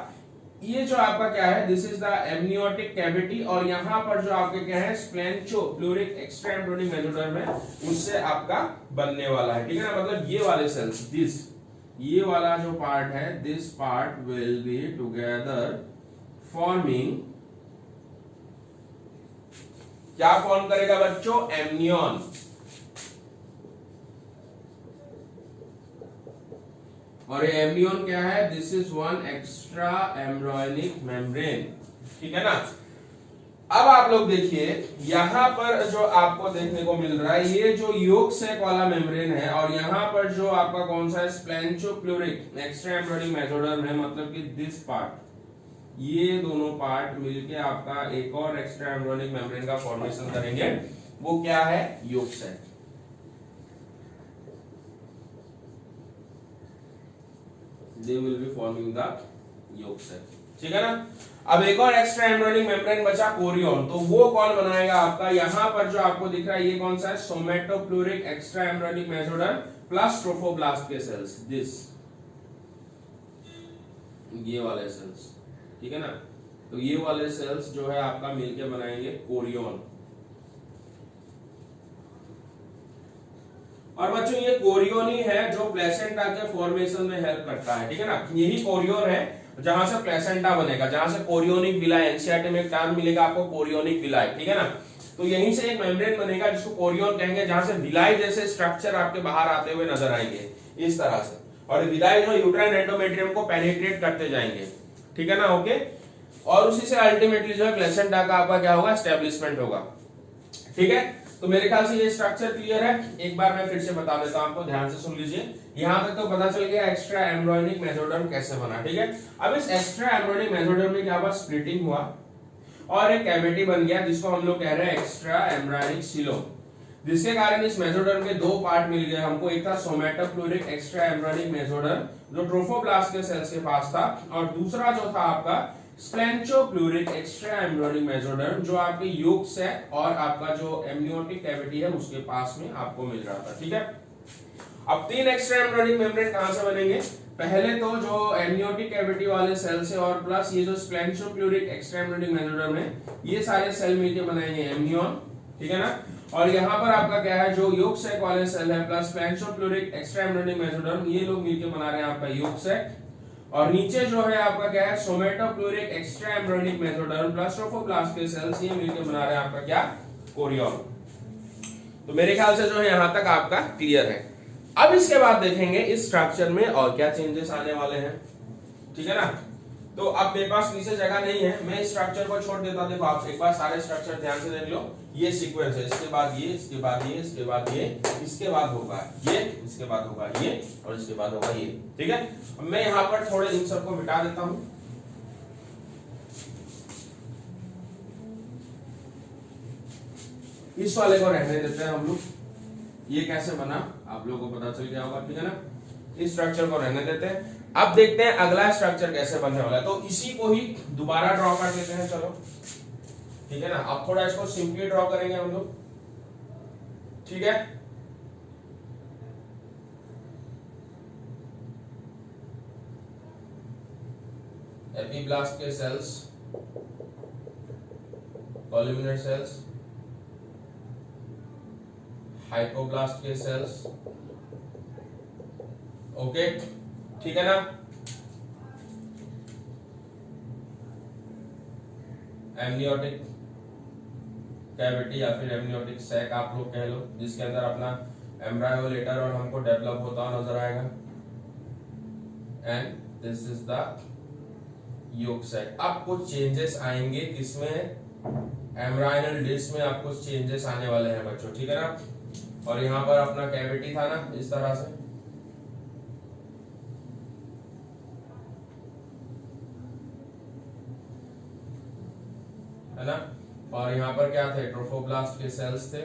Speaker 1: ये जो आपका क्या है? This is the amniotic cavity, और यहां पर जो आपके क्या है? स्प्लैंचोप्लूरिक एक्स्ट्रा एम्ब्रियोनिक मेसोडर्म है, उससे आपका बनने वाला है। ठीक है ना, मतलब ये वाले सेल्स, दिस, ये वाला जो पार्ट है, this part will be together forming, क्या फॉर्म करेगा बच्चों? एमनियन। और ये एमनियन क्या है? This is one extra embryonic membrane. ठीक है ना, अब आप लोग देखिए यहां पर जो आपको देखने को मिल रहा है ये जो योगसेक वाला मेम्ब्रेन है, और यहां पर जो आपका कौन सा है? स्प्लैंचोप्लूरिक एक्स्ट्रा एम्ब्रियोनिक मेसोडर्म है, मतलब कि दिस पार्ट, ये दोनों पार्ट मिलके आपका एक और एक्स्ट्रा एम्ब्रियोनिक मेम्ब्रेन का फॉर्मेशन करेंगे। वो क्या है? योगसेक। They will be forming the yolk sac। ठीक है ना। अब एक और एक्स्ट्रा एम्ब्रियोनिक मेम्ब्रेन बचा, कोरियन। तो वो कौन बनाएगा आपका, यहां पर जो आपको दिख रहा है ये कौन सा है, सोमेटोप्लूरिक extra embryonic mesoderm plus trophoblast के सेल्स, दिस, ये वाले सेल्स, ठीक है ना। तो ये वाले सेल्स जो है आपका मिलके बनाएंगे कोरियन। और बच्चों ये कोरियन ही है जो प्लेसेंटा के फॉर्मेशन में हेल्प करता है, ठीक है ना। यही कोरियन है जहां से प्लेसेंटा बनेगा, जहां से कोरियोनिक विलाई, एनसीईआरटी में एक टर्म मिलेगा आपको कोरियोनिक विलाई, ठीक है ना। तो यहीं से एक मेम्ब्रेन बनेगा जिसको कोरियन कहेंगे, जहां से विलाई जैसे स्ट्रक्चर आपके बाहर आते हुए नजर आएंगे इस तरह से, और विलाई जो यूट्राइन एंडोमेट्रियम को पेनिट्रेट करते जाएंगे, ठीक है ना, ओके। और उसी से अल्टीमेटली जो है प्लेसेंटा का आपका क्या होगा, एस्टेब्लिशमेंट होगा, ठीक है। तो मेरे ख्याल से ये स्ट्रक्चर क्लियर है। एक बार मैं फिर से बता देता हूं आपको, ध्यान से सुन लीजिए। यहां तक तो पता चल गया एक्स्ट्रा एम्ब्रियोनिक मेसोडर्म कैसे बना, ठीक है। अब इस एक्स्ट्रा एम्ब्रियोनिक मेसोडर्म में क्या हुआ, स्प्लिटिंग हुआ और एक कैविटी बन गया जिसको हम लोग कह रहे हैं एक्स्ट्रा एम्ब्रियोनिक सिलोम, जिसके कारण इस मेसोडर्म के दो पार्ट मिल गए हमको। एक था सोमेटोप्लूरिक एक्स्ट्रा एम्ब्रियोनिक मेसोडर्म जो ट्रोफोब्लास्ट के सेल्स के पास था, और दूसरा जो था आपका स्प्लेंचोप्लूरिक एक्स्ट्रा एम्ब्रियोनिक मेसोडर्म जो आपके योग सैक और आपका जो एमनियोटिक कैविटी है उसके पास में आपको मिल रहा था, ठीक है। अब तीन एक्स्ट्रा एम्ब्रियोनिक मेम्ब्रेन कहां से बनेंगे, पहले तो जो एमनियोटिक कैविटी वाले सेल से और प्लस ये जो स्प्लेंचोप्लूरिक एक्स्ट्रा एम्ब्रियोनिक मेसोडर्म है, ये सारे सेल मिलकर बनाएंगे एमनियन, ठीक है ना। और यहाँ पर आपका क्या है, जो योग सैक वाले सेल है plus splanchnopleuric extra embryonic mesoderm, ये लोग मिलकर बना रहे हैं आपका योग सैक। और नीचे जो है आपका क्या है, सोमेटोप्लूरिक extra embryonic mesoderm plus trophoblast के सेल्स, ये मिलकर बना रहे हैं आपका क्या, कोरियन। तो मेरे ख्याल से जो है यहां तक आपका क्लियर है। अब इसके बाद देखेंगे इस स्ट्रक्चर में और क्या चेंजेस आने वाले हैं, ठीक है ना। तो अब मेरे पास नीचे जगह नहीं है, मैं इस स्ट्रक्चर को छोड़ देता हूं। देखो आप एक बार सारे स्ट्रक्चर ध्यान से देख लो, ये सीक्वेंस है, इसके बाद ये, इसके बाद ये, इसके बाद ये, इसके बाद होगा ये, इसके बाद होगा ये, और इसके बाद होगा ये, ठीक है। अब मैं यहां पर थोड़े इन सबको मिटा देता हूं। इस वाले को रहने देते हैं हम लोग, ये कैसे बना आप लोगों को पता चल गया होगा, ठीक है ना। इस स्ट्रक्चर को रहने देते हैं। अब देखते हैं अगला स्ट्रक्चर कैसे बनने वाला है। तो इसी को ही दोबारा ड्रॉ कर देते हैं, चलो, ठीक है ना। अब थोड़ा इसको सिंपली ड्रॉ करेंगे हम लोग, ठीक है। एपिब्लास्ट के सेल्स, कॉलुमिनर सेल्स, हाइपोब्लास्ट के सेल्स, ओके, ठीक है ना। एमनियोटिक कैविटी या फिर एमनियोटिक सैक आप लोग कह लो, जिसके अंदर अपना एम्ब्रायो लेटर और हमको डेवलप होता नजर आएगा, and this is the yolk sac. अब कुछ चेंजेस आएंगे किसमें, एम्ब्रायनल डिस्क में आप कुछ चेंजेस आने वाले हैं बच्चों, ठीक है ना। और यहाँ पर अपना कैविटी था ना इस तरह से, है ना। और यहाँ पर क्या थे, ट्रोफोब्लास्ट के सेल्स थे,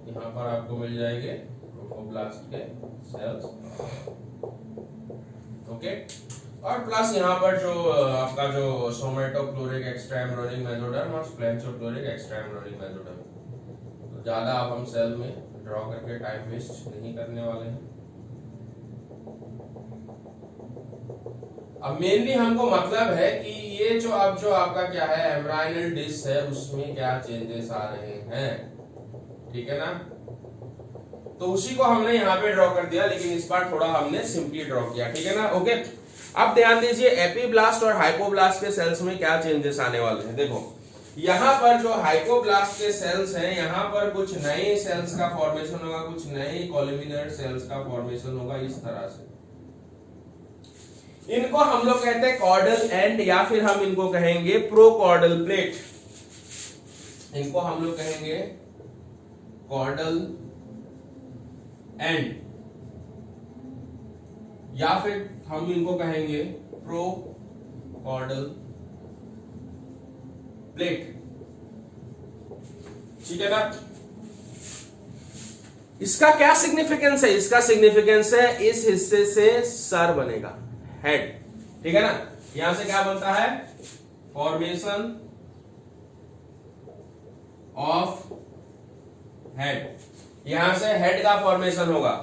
Speaker 1: यहाँ पर आपको मिल जाएंगे ट्रोफोब्लास्ट के सेल्स, ओके। और प्लस यहाँ पर जो आपका जो सोमेटोप्लूरिक एक्स्ट्रा एम्ब्रियोनिक मेसोडर्म और स्प्लेंचोप्लूरिक एक्स्ट्रा एम्ब्रियोनिक मेसोडर्म, तो ज्यादा अब हम सेल में ड्रॉ करके टाइम वेस्ट नहीं करने वाले हैं। अब मेनली हमको मतलब है कि ये जो अब जो आपका क्या है एम्ब्रायनल डिस्क है उसमें क्या चेंजेस आ रहे हैं, ठीक है ना। तो उसी को हमने यहाँ पे ड्रॉ कर दिया, लेकिन इस बार थोड़ा हमने सिंपली ड्रॉ किया, ठीक है ना, ओके। अब ध्यान दीजिए एपिब्लास्ट और हाइपोब्लास्ट के सेल्स में क्या चेंजेस आने वाले हैं। देखो यहाँ पर जो हाइपोब्लास्ट के सेल्स हैं, यहाँ पर कुछ नए सेल्स का फॉर्मेशन होगा, कुछ नए कॉलुमिनर सेल्स का फॉर्मेशन होगा इस तरह से। इनको हम लोग कहते हैं कॉर्डल एंड, या फिर हम इनको कहेंगे प्रोकॉर्डल प्लेट। इनको हम लोग कहेंगे कॉर्डल एंड, या फिर हम इनको कहेंगे प्रोकॉर्डल प्लेट, ठीक है ना। इसका क्या सिग्निफिकेंस है? इसका सिग्निफिकेंस है इस हिस्से से सर बनेगा, हेड, ठीक है ना। यहां से क्या बनता है? फॉर्मेशन ऑफ हेड, यहां से हेड का फॉर्मेशन होगा।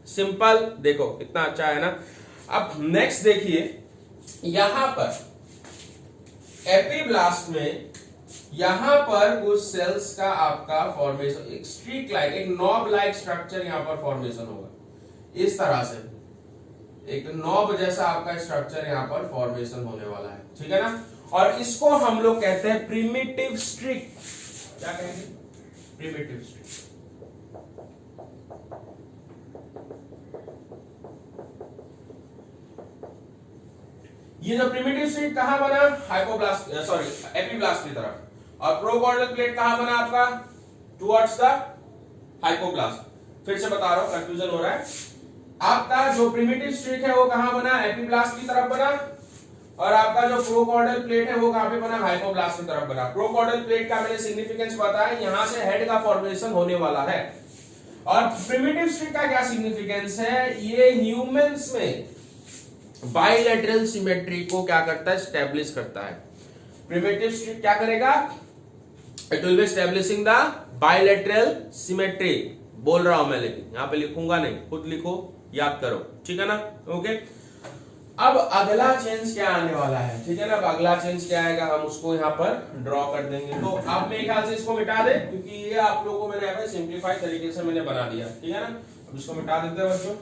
Speaker 1: सिंपल, देखो कितना अच्छा है ना। अब नेक्स्ट देखिए, यहां पर एपिब्लास्ट में यहां पर कुछ सेल्स का आपका फॉर्मेशन, एक स्ट्रीक लाइक, एक नॉब लाइक स्ट्रक्चर यहां पर फॉर्मेशन होगा, इस तरह से एक नॉब जैसा आपका स्ट्रक्चर यहां पर फॉर्मेशन होने वाला है, ठीक है ना। और इसको हम लोग कहते हैं प्रिमिटिव स्ट्रिक। क्या कहेंगे? Primitive streak. ये जो प्रिमिटिव स्ट्रिक कहां बना? हाइपोब्लास्ट, सॉरी एपिब्लास्ट की तरफ। और प्रोकॉर्डियल प्लेट कहां बना आपका? Towards the hypoblast. फिर से बता रहा हूं, कंफ्यूजन हो रहा है। आपका जो प्रिमिटिव स्ट्रिक है वो कहां बना? एपिब्लास्ट की तरफ बना। और आपका जो प्रोकॉर्डियल प्लेट है वो कहां पे बना? हाइपोब्लास्ट की तरफ बना। प्रोकॉर्डियल प्लेट का मैंने सिग्निफिकेंस बताया, यहां से हेड का फॉर्मेशन होने वाला है। और प्रिमिटिव स्ट्रिक का क्या सिग्निफिकेंस है? ये ह्यूमंस में बाइलेटरल सिमेट्री को क्या करता है? स्टैब्लिश करता है। प्रिमिटिव स्ट्रिक क्या करेगा? It will be establishing the bilateral symmetry. बोल रहा हूं मैं, लेकिन यहां पे लिखूंगा नहीं, खुद लिखो, याद करो, ठीक है ना। ओके, अब अगला चेंज क्या आने वाला है, ठीक है ना। अब अगला चेंज क्या आएगा, हम उसको यहाँ पर ड्रॉ कर देंगे। तो आप मेरे ख्याल से इसको मिटा दे, क्योंकि ये आप लोगों को मैंने यहाँ पे सिंप्लीफाई तरीके से मैंने बना दिया, ठीक है ना। अब इसको मिटा देते हैं बच्चों।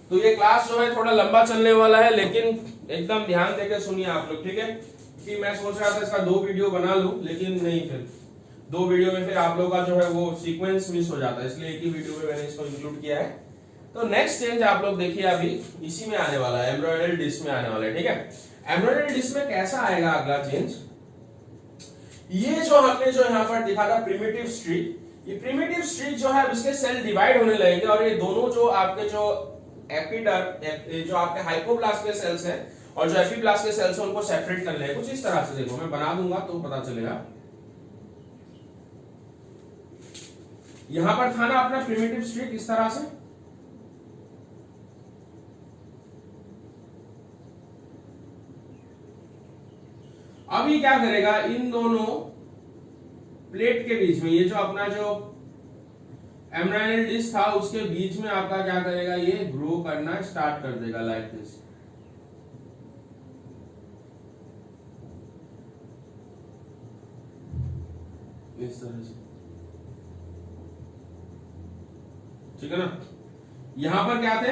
Speaker 1: तो ये क्लास जो है थोड़ा लंबा चलने वाला है, लेकिन एकदम ध्यान देकर सुनिए आप लोग, ठीक है। कि मैं सोच रहा था इसका 2 वीडियो बना लूं, लेकिन नहीं, फिर 2 वीडियो में फिर आप लोगों का जो है वो सीक्वेंस मिस हो जाता है, इसलिए एक ही वीडियो में मैंने इसको इंक्लूड किया है। तो नेक्स्ट चेंज आप लोग देखिए, अभी इसी में आने वाला है, एम्ब्रॉयडरी डिस्क में आने वाला है, ठीक है। एम्ब्रॉयडरी डिस्क में कैसा आएगा अगला चेंज? ये जो हमने जो यहाँ पर दिखा था प्रिमिटिव स्ट्रिक, ये प्रिमिटिव स्ट्रिक जो है इसके सेल डिवाइड होने लगेंगे, और ये दोनों जो आपके जो जो आपके हाइपोब्लास्ट के सेल्स हैं और जो एपिब्लास्ट के सेल्स हैं उनको सेपरेट कर लेंगे कुछ इस तरह से। देखो मैं बना दूंगा तो पता चलेगा। यहां पर था ना अपना प्रिमिटिव स्ट्रिक इस तरह से, अब ये क्या करेगा? इन दोनों प्लेट के बीच में, ये जो अपना जो एम्ब्रॉयडरी डिस्क था उसके बीच में आपका क्या करेगा? ये ग्रो करना स्टार्ट कर देगा, लाइक दिस। इस तरह से, ठीक है ना। यहां पर क्या थे?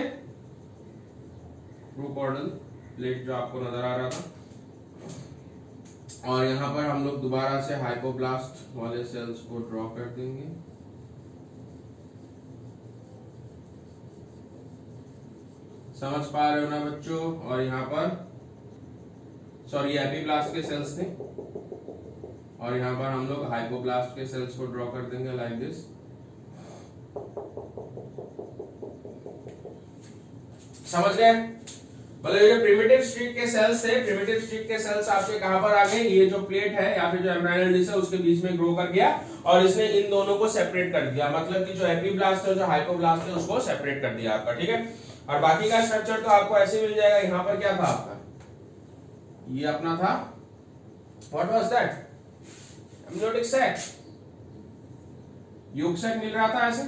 Speaker 1: प्रोकॉर्डियल प्लेट जो आपको नजर आ रहा था, और यहां पर हम लोग दोबारा से हाइपोब्लास्ट वाले सेल्स को ड्रॉ कर देंगे। समझ पा रहे हो ना बच्चों? और यहाँ पर सॉरी एपिब्लास्ट के सेल्स थे, और यहाँ पर हम लोग हाइपोब्लास्ट के सेल्स को ड्रॉ कर देंगे लाइक दिस। समझ गए? मतलब ये प्रिमिटिव स्ट्रिक के सेल्स थे, प्रिमिटिव स्ट्रिक के सेल्स आपके कहां पर आ गए? ये जो प्लेट है या फिर जो एम्ब्रॉयडरी डिस्क है उसके बीच में ग्रो कर गया, और इसने इन दोनों को सेपरेट कर दिया। मतलब कि जो एपिब्लास्ट है जो हाइपोब्लास्ट है उसको सेपरेट कर दिया आपका, ठीक है। और बाकी का स्ट्रक्चर तो आपको ऐसे मिल जाएगा। यहां पर क्या था आपका? ये अपना था, what was that? Amniotic sac, yolk sac मिल रहा था ऐसे।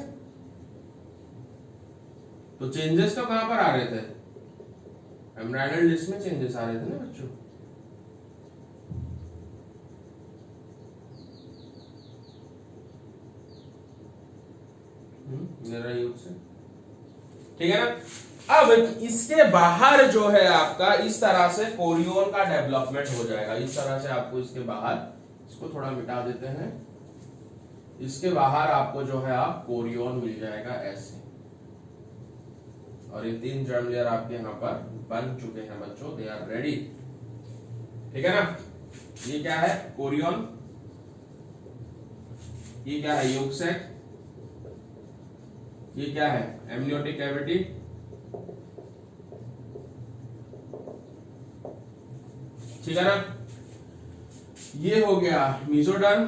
Speaker 1: तो चेंजेस तो कहां पर आ रहे थे? एम्ब्रॉयडरी डिस्क में चेंजेस आ रहे थे ना बच्चों। मेरा योग से, ठीक है ना। अब इसके बाहर जो है आपका इस तरह से कोरियोन का डेवलपमेंट हो जाएगा, इस तरह से आपको इसके बाहर, इसको थोड़ा मिटा देते हैं, इसके बाहर आपको जो है आप कोरियोन मिल जाएगा ऐसे। और ये 3 जर्म लेयर आपके यहाँ पर बन चुके हैं बच्चों, दे आर रेडी, ठीक है ना। ये क्या है? कोरियोन। ये क्या है? Yolk sac. ये क्या है? Amniotic cavity. ठीक है ना। ये हो गया मेसोडर्म,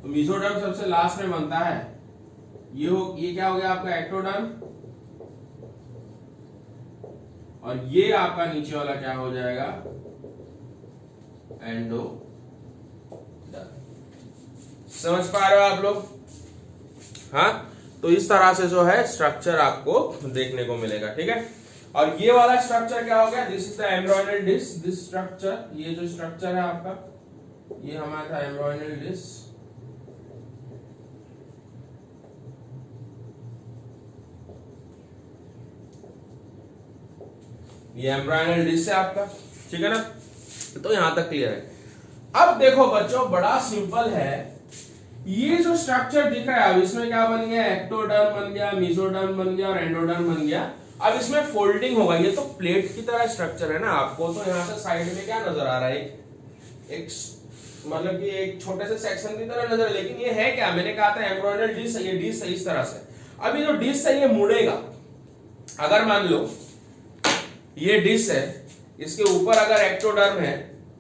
Speaker 1: तो मेसोडर्म सबसे लास्ट में बनता है। ये क्या हो गया आपका एक्टोडर्म, और ये आपका नीचे वाला क्या हो जाएगा एंडोडर्म। समझ पा रहे हो आप लोग? हाँ, तो इस तरह से जो है स्ट्रक्चर आपको देखने को मिलेगा। ठीक है, और ये वाला स्ट्रक्चर क्या हो गया, this is the embryonic disc. This structure, ये जो स्ट्रक्चर है आपका, ये हमारा था एम्ब्रियोनिक डिस्क। ये एम्ब्रियोनिक डिस्क है आपका, ठीक है ना। तो यहां तक क्लियर है। अब देखो बच्चों, बड़ा सिंपल है। ये जो स्ट्रक्चर दिख रहा है, अब इसमें क्या बन गया, एक्टोडर्म बन गया, मेसोडर्म बन गया और एंडोडर्म बन गया। अब इसमें फोल्डिंग होगा। ये तो प्लेट की तरह स्ट्रक्चर है ना, आपको तो यहाँ से साइड में क्या नजर आ रहा है, एक मतलब कि एक छोटे से सेक्शन की तरह नजर है, लेकिन ये है क्या, मैंने कहा था एम्ब्रियोनिक डिस्क। ये डिस्क इस तरह से, अब ये जो डिस्क है ये मुड़ेगा। अगर मान लो ये डिस्क है, इसके ऊपर अगर एक्टोडर्म है,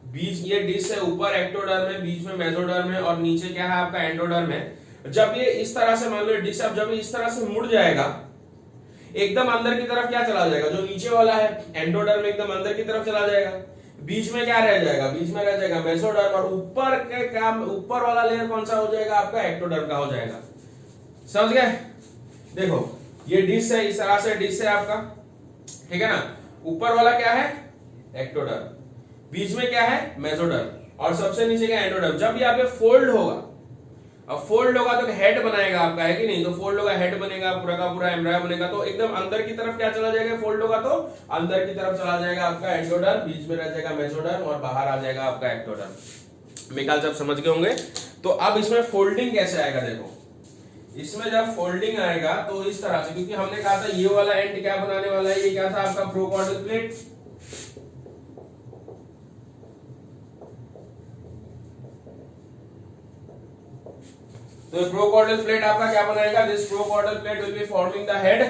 Speaker 1: बीच ये डिस्क है, ऊपर एक्टोडर्म है, बीच में मेसोडर्म है और नीचे क्या है आपका एंडोडर्म है। जब ये इस तरह से मान लो डिस्क, अब जब इस तरह से मुड़ जाएगा, एकदम अंदर की तरफ क्या चला जाएगा, जो नीचे वाला है एंडोडर्म एकदम अंदर की तरफ चला जाएगा। बीच में क्या रह जाएगा, बीच में रह जाएगा मेसोडर्म, और ऊपर के काम, ऊपर वाला लेयर कौन सा हो जाएगा आपका, एक्टोडर्म का हो जाएगा। समझ गए? देखो ये डिस्क है, इस तरह से डिस्क है आपका, ठीक है ना। ऊपर वाला क्या है, एक्टोडर्म, बीच में क्या है, मेसोडर्म, और सबसे नीचे क्या, एंडोडर्म। जब यहाँ पे फोल्ड होगा, अब फोल्ड होगा तो हेड बनाएगा आपका, है कि नहीं, तो फोल्ड होगा, हेड बनेगा, पूरा का पूरा एम्ब्रायो बनेगा, तो एकदम अंदर की तरफ क्या चला जाएगा, फोल्ड होगा तो अंदर की तरफ चला जाएगा आपका एंडोडर्म, बीच में रह जाएगा मेसोडर्म और बाहर आ जाएगा आपका एक्टोडर्म। मेरे सब समझ गए होंगे। तो अब इसमें फोल्डिंग कैसे आएगा, देखो इसमें जब फोल्डिंग आएगा तो इस तरह से, क्योंकि हमने कहा था ये वाला एंड क्या बनाने वाला है, ये क्या था आपका प्रोकॉर्डियल प्लेट। तो प्रोकॉर्डियल प्लेट आपका क्या बनाएगा, this prochordal plate will be forming the head.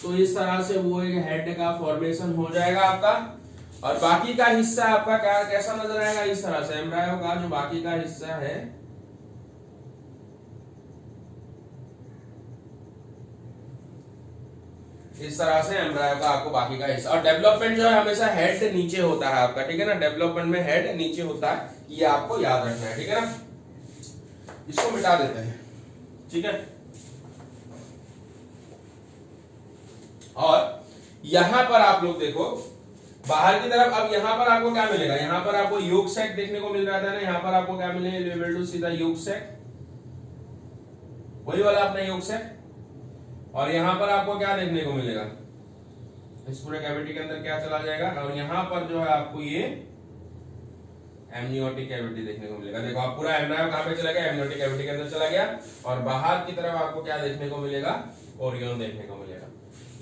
Speaker 1: तो इस तरह से वो एक हेड का फॉर्मेशन हो जाएगा आपका, और बाकी का हिस्सा आपका क्या कैसा नजर आएगा, इस तरह से एम्ब्रायो का जो बाकी का हिस्सा है, इस तरह से एम्ब्रायो का आपको बाकी का हिस्सा। और डेवलपमेंट जो है हमेशा हेड नीचे होता है आपका, ठीक है ना, डेवलपमेंट में हेड नीचे होता है, ये आपको याद रखना है, ठीक है ना। इसको मिटा देते हैं, ठीक है। और यहां पर आप लोग देखो बाहर की तरफ, अब यहां पर आपको क्या मिलेगा, यहां पर आपको योग सेक देखने को मिल रहा था ना, यहां पर आपको क्या मिलेगा, लेवल टू सीधा योग सेक, वही वाला अपना योग सेक। और यहां पर आपको क्या देखने को मिलेगा, इस पूरे कैविटी के अंदर क्या चला जाएगा, और यहां पर जो है आपको ये एमनियोटिक कैविटी देखने को मिलेगा। देखो आप पूरा एम्ब्रायो कहां पे चला गया, एमनियोटिक कैविटी के अंदर चला गया, और बाहर की तरफ आपको क्या देखने को मिलेगा, ओरियन देखने को मिलेगा,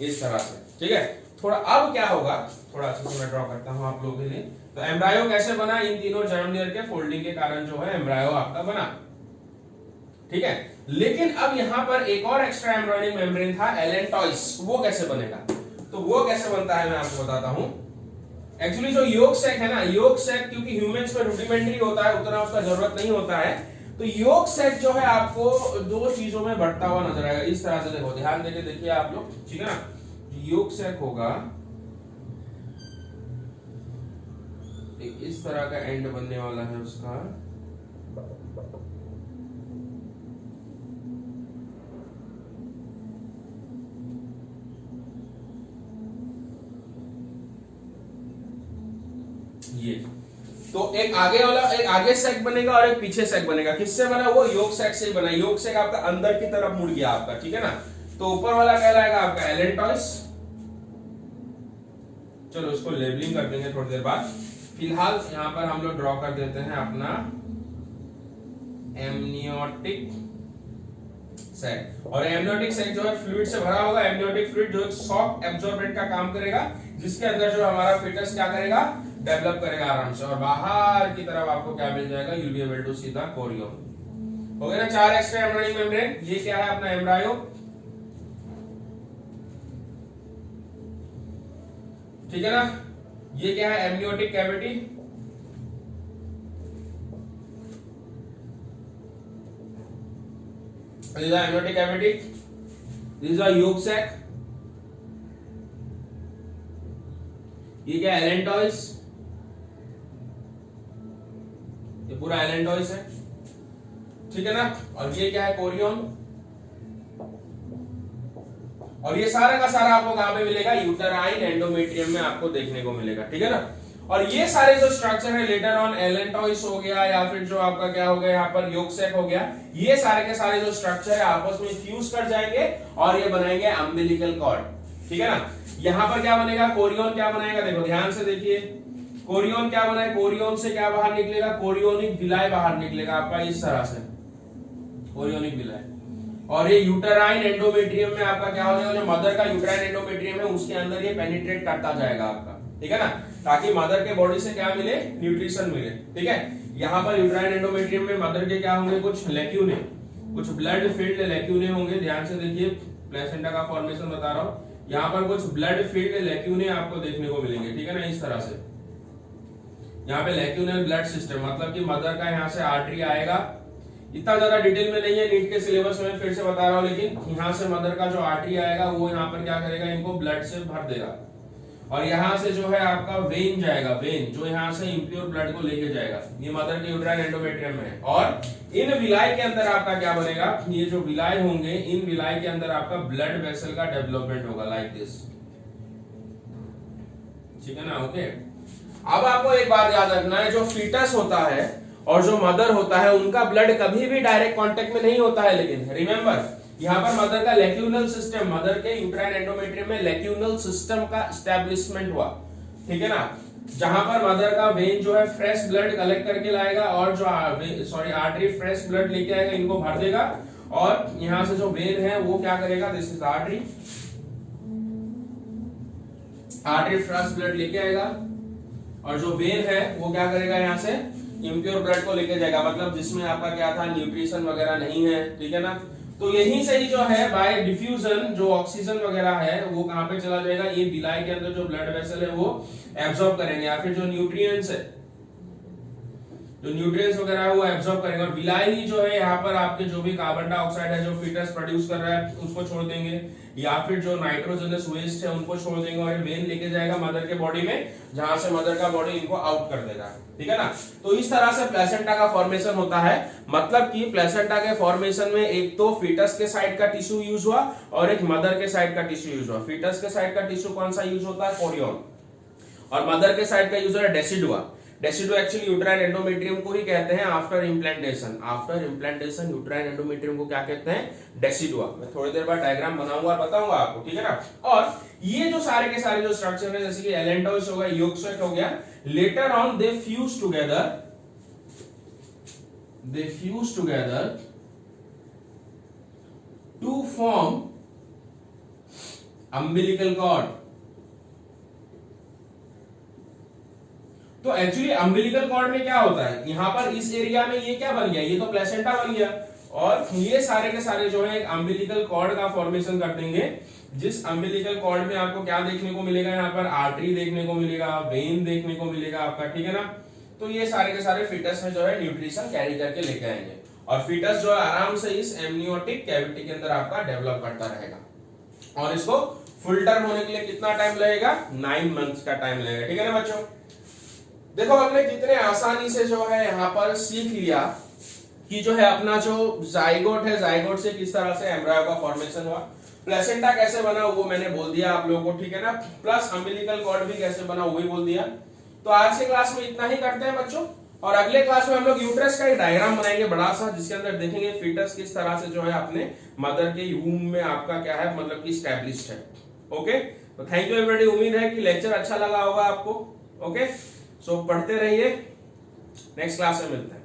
Speaker 1: इस तरह से, ठीक है। थोड़ा अब क्या होगा, थोड़ा अच्छे से मैं ड्रॉ करता हूं आप लोगों के लिए। तो एम्ब्रायो कैसे बना, इन तीनों जर्म लेयर के फोल्डिंग के कारण जो है एम्ब्रायो आपका बना, ठीक है। लेकिन अब यहां पर एक और एक्स्ट्रा एम्ब्रियोनिक मेम्ब्रेन था, एलेंटॉइस, वो कैसे बनेगा, तो वो कैसे बनता है मैं आपको बताता हूं। एक्चुअली जो योग सैक है ना, योग सैक क्योंकि ह्यूमंस में रुडिमेंटरी होता है, उतना उसका जरूरत नहीं होता है, तो योग सैक जो है आपको दो चीजों में बढ़ता हुआ नजर आएगा, इस तरह से। देखो ध्यान देके देखिए आप लोग, ठीक है ना। योग सैक होगा एक इस तरह का एंड बनने वाला है उसका, ये तो एक आगे वाला, एक आगे सेक बनेगा और एक पीछे सेक बनेगा। किससे बना, वो योग सेक से बना। योग सेक आपका अंदर की तरफ मुड़ गया आपका, ठीक है ना। तो ऊपर वाला कहलाएगा आपका एलेंटॉइस। चलो इसको लेबलिंग कर देंगे थोड़ी देर बाद। फिलहाल यहां पर हम लोग ड्रॉ कर देते हैं अपना एमनियोटिक सैक। और एमनियोटिक सैक जो है फ्लूइड से भरा होगा। एमनियोटिक फ्लूइड जो एक शॉक एब्जॉर्बेंट का काम करेगा, जिसके अंदर जो हमारा फिटस क्या करेगा, डेवलप करेगा आराम से, और बाहर की तरफ आपको क्या मिल जाएगा, you be able to see the chorion. हो गया ना 4 एक्स्ट्रा एम्ब्रियोनिक मेम्ब्रेन। ये क्या है अपना एम्ब्रायो, ठीक है ना। ये क्या है, amniotic cavity. These are amniotic cavity. These are yolk sac. ये क्या है, एलेंटॉइस। ये पूरा एलेंटॉइस है, ठीक है ना। और ये क्या है, कोरियन। और ये सारा का सारा आपको कहां पे मिलेगा, यूटेराइन एंडोमेट्रियम में आपको देखने को मिलेगा, ठीक है ना। और ये सारे जो स्ट्रक्चर है लेटर ऑन एलेंटॉइस हो गया या फिर जो आपका क्या हो गया यहाँ पर यॉर्क सैक हो गया, ये सारे के सारे जो स्ट्रक्चर है आपस में फ्यूज कर जाएंगे और ये बनाएंगे अम्बिलिकल कॉर्ड, ठीक है ना। यहाँ पर क्या बनेगा, कोरियन क्या बनाएगा, देखो ध्यान से देखिए, कोरियन क्या बना है, कोरियन से क्या बाहर निकलेगा, कोरियोनिक विलाय बाहर निकलेगा आपका इस तरह से, कोरियोनिक विलाय। और ये यूटेराइन एंडोमेट्रियम में आपका क्या हो जाएगा, जो मदर का यूटेराइन एंडोमेट्रियम है उसके अंदर ये पेनिट्रेट करता जाएगा आपका, ठीक है ना, ताकि मदर के बॉडी से क्या मिले, न्यूट्रिशन मिले, ठीक है। यहाँ पर यूटेराइन एंडोमेट्रियम में मदर के क्या होंगे, कुछ लेक्यूने, कुछ ब्लड फील्ड लेक्यूने होंगे। ध्यान से देखिए, प्लेसेंटा का फॉर्मेशन बता रहा हूँ, यहाँ पर कुछ ब्लड फील्ड लेक्यूने आपको देखने को मिलेंगे, ठीक है ना, इस तरह से। यहाँ पे लेक्यूनल ब्लड सिस्टम मतलब कि मदर का यहाँ से आर्टरी आएगा, इतना ज्यादा डिटेल में नहीं है, नीट के सिलेबस में फिर से बता रहा हूँ, लेकिन यहाँ से मदर का जो आर्टरी आएगा वो यहाँ पर क्या करेगा, इनको ब्लड से भर देगा। और यहाँ से जो है आपका वेन जाएगा, वेन जो यहाँ से इंप्योर ब्लड को लेके जाएगा, ये मदर के यूटेराइन एंडोमेट्रियम में है। और इन विलाय के अंदर आपका क्या बनेगा, ये जो विलाय होंगे, इन विलाय के अंदर आपका ब्लड वेसल का डेवलपमेंट होगा, लाइक दिस, ठीक है ना, ओके। अब आपको एक बात याद रखना है, जो फीटस होता है और जो मदर होता है उनका ब्लड कभी भी डायरेक्ट कांटेक्ट में नहीं होता है, लेकिन रिमेंबर यहाँ पर मदर का लेक्यूनल सिस्टम, मदर के यूटेराइन एंडोमेट्रियम में लेक्यूनल सिस्टम का एस्टेब्लिशमेंट हुआ, ठीक है ना, जहां पर मदर का वेन जो है फ्रेश ब्लड कलेक्ट करके लाएगा और जो आर्टरी फ्रेश ब्लड लेके आएगा, इनको भर देगा। और यहाँ से जो वेन है वो क्या करेगा, this is artery, artery fresh blood लेके आएगा और जो वेन है वो क्या करेगा, यहाँ से इम्प्योर ब्लड को लेके जाएगा, मतलब जिसमें आपका क्या था, न्यूट्रिशन वगैरह नहीं है, ठीक है ना। तो यहीं से ही जो है बाय डिफ्यूजन जो ऑक्सीजन वगैरह है वो कहां पे चला जाएगा, ये विलाय के अंदर जो ब्लड वेसल है वो एब्जॉर्ब करेंगे, या फिर जो न्यूट्रिएंट्स है, जो न्यूट्रिएंट्स वगैरह है वो एब्जॉर्ब करेंगे। और विलाय ही जो है यहाँ पर आपके जो भी कार्बन डाइऑक्साइड है जो फीटस प्रोड्यूस कर रहा है उसको छोड़ देंगे, या फिर जो नाइट्रोजनस वेस्ट है उनको छोड़ देंगे, और वेन लेके जाएगा मदर के बॉडी में, जहां से मदर का बॉडी इनको आउट कर देगा, ठीक है ना। तो इस तरह से प्लेसेंटा का फॉर्मेशन होता है, मतलब कि प्लेसेंटा के फॉर्मेशन में एक तो फीटस के साइड का टिश्यू यूज हुआ और एक मदर के साइड का टिश्यू यूज हुआ। फीटस के साइड का टिश्यू कौन सा यूज होता है, कोरियन, और मदर के साइड का यूज है decidua. Decidua actually uterine endometrium को ही कहते हैं after implantation, after implantation uterine endometrium को क्या कहते हैं, डेसिडुआ। मैं थोड़ी देर बाद डायग्राम बनाऊंगा और बताऊंगा आपको, ठीक है ना। और ये जो सारे के सारे जो स्ट्रक्चर है, जैसे कि एलेंटॉइस हो गया, यॉर्क सैक हो गया, later on they fuse together to form umbilical cord. तो एक्चुअली अम्बिलिकल कॉर्ड में क्या होता है, यहां पर इस एरिया में ये क्या बन गया, ये तो प्लेसेंटा बन गया, और ये सारे के सारे जो है एक अम्बिलिकल कॉर्ड का फॉर्मेशन कर देंगे, जिस अम्बिलिकल कॉर्ड में आपको क्या देखने को मिलेगा, यहाँ पर आर्टरी देखने को मिलेगा, वेन देखने को मिलेगा आपका, ठीक है ना। तो ये सारे के सारे फीटस में जो है न्यूट्रिशन कैरी करके लेके आएंगे, और फीटस जो है आराम से इस एमनियोटिक कैविटी के अंदर आपका डेवलप करता रहेगा। और इसको फुल टर्म होने के लिए कितना टाइम लगेगा, 9 मंथ्स का टाइम लगेगा, ठीक है ना बच्चों। देखो हमने कितने आसानी से जो है यहाँ पर सीख लिया कि जो है अपना जो जाइगोट है, जाइगोट से किस तरह से एम्ब्रायो का फॉर्मेशन हुआ, प्लेसेंटा कैसे बना वो मैंने बोल दिया आप लोगों को, ठीक है ना, प्लस अम्बिलिकल कॉर्ड भी कैसे बना वो भी बोल दिया। तो आज के क्लास में इतना ही करते हैं बच्चों, और अगले क्लास में हम लोग यूट्रस का एक डायग्राम बनाएंगे बड़ा सा, जिसके अंदर देखेंगे फीटस किस तरह से जो है अपने मदर के वूम में आपका क्या है, मतलब कि स्टैब्लिश्ड है। ओके, तो थैंक यू एवरीबॉडी, उम्मीद है कि लेक्चर अच्छा लगा होगा आपको। ओके, सो पढ़ते रहिए, नेक्स्ट क्लास में मिलते हैं।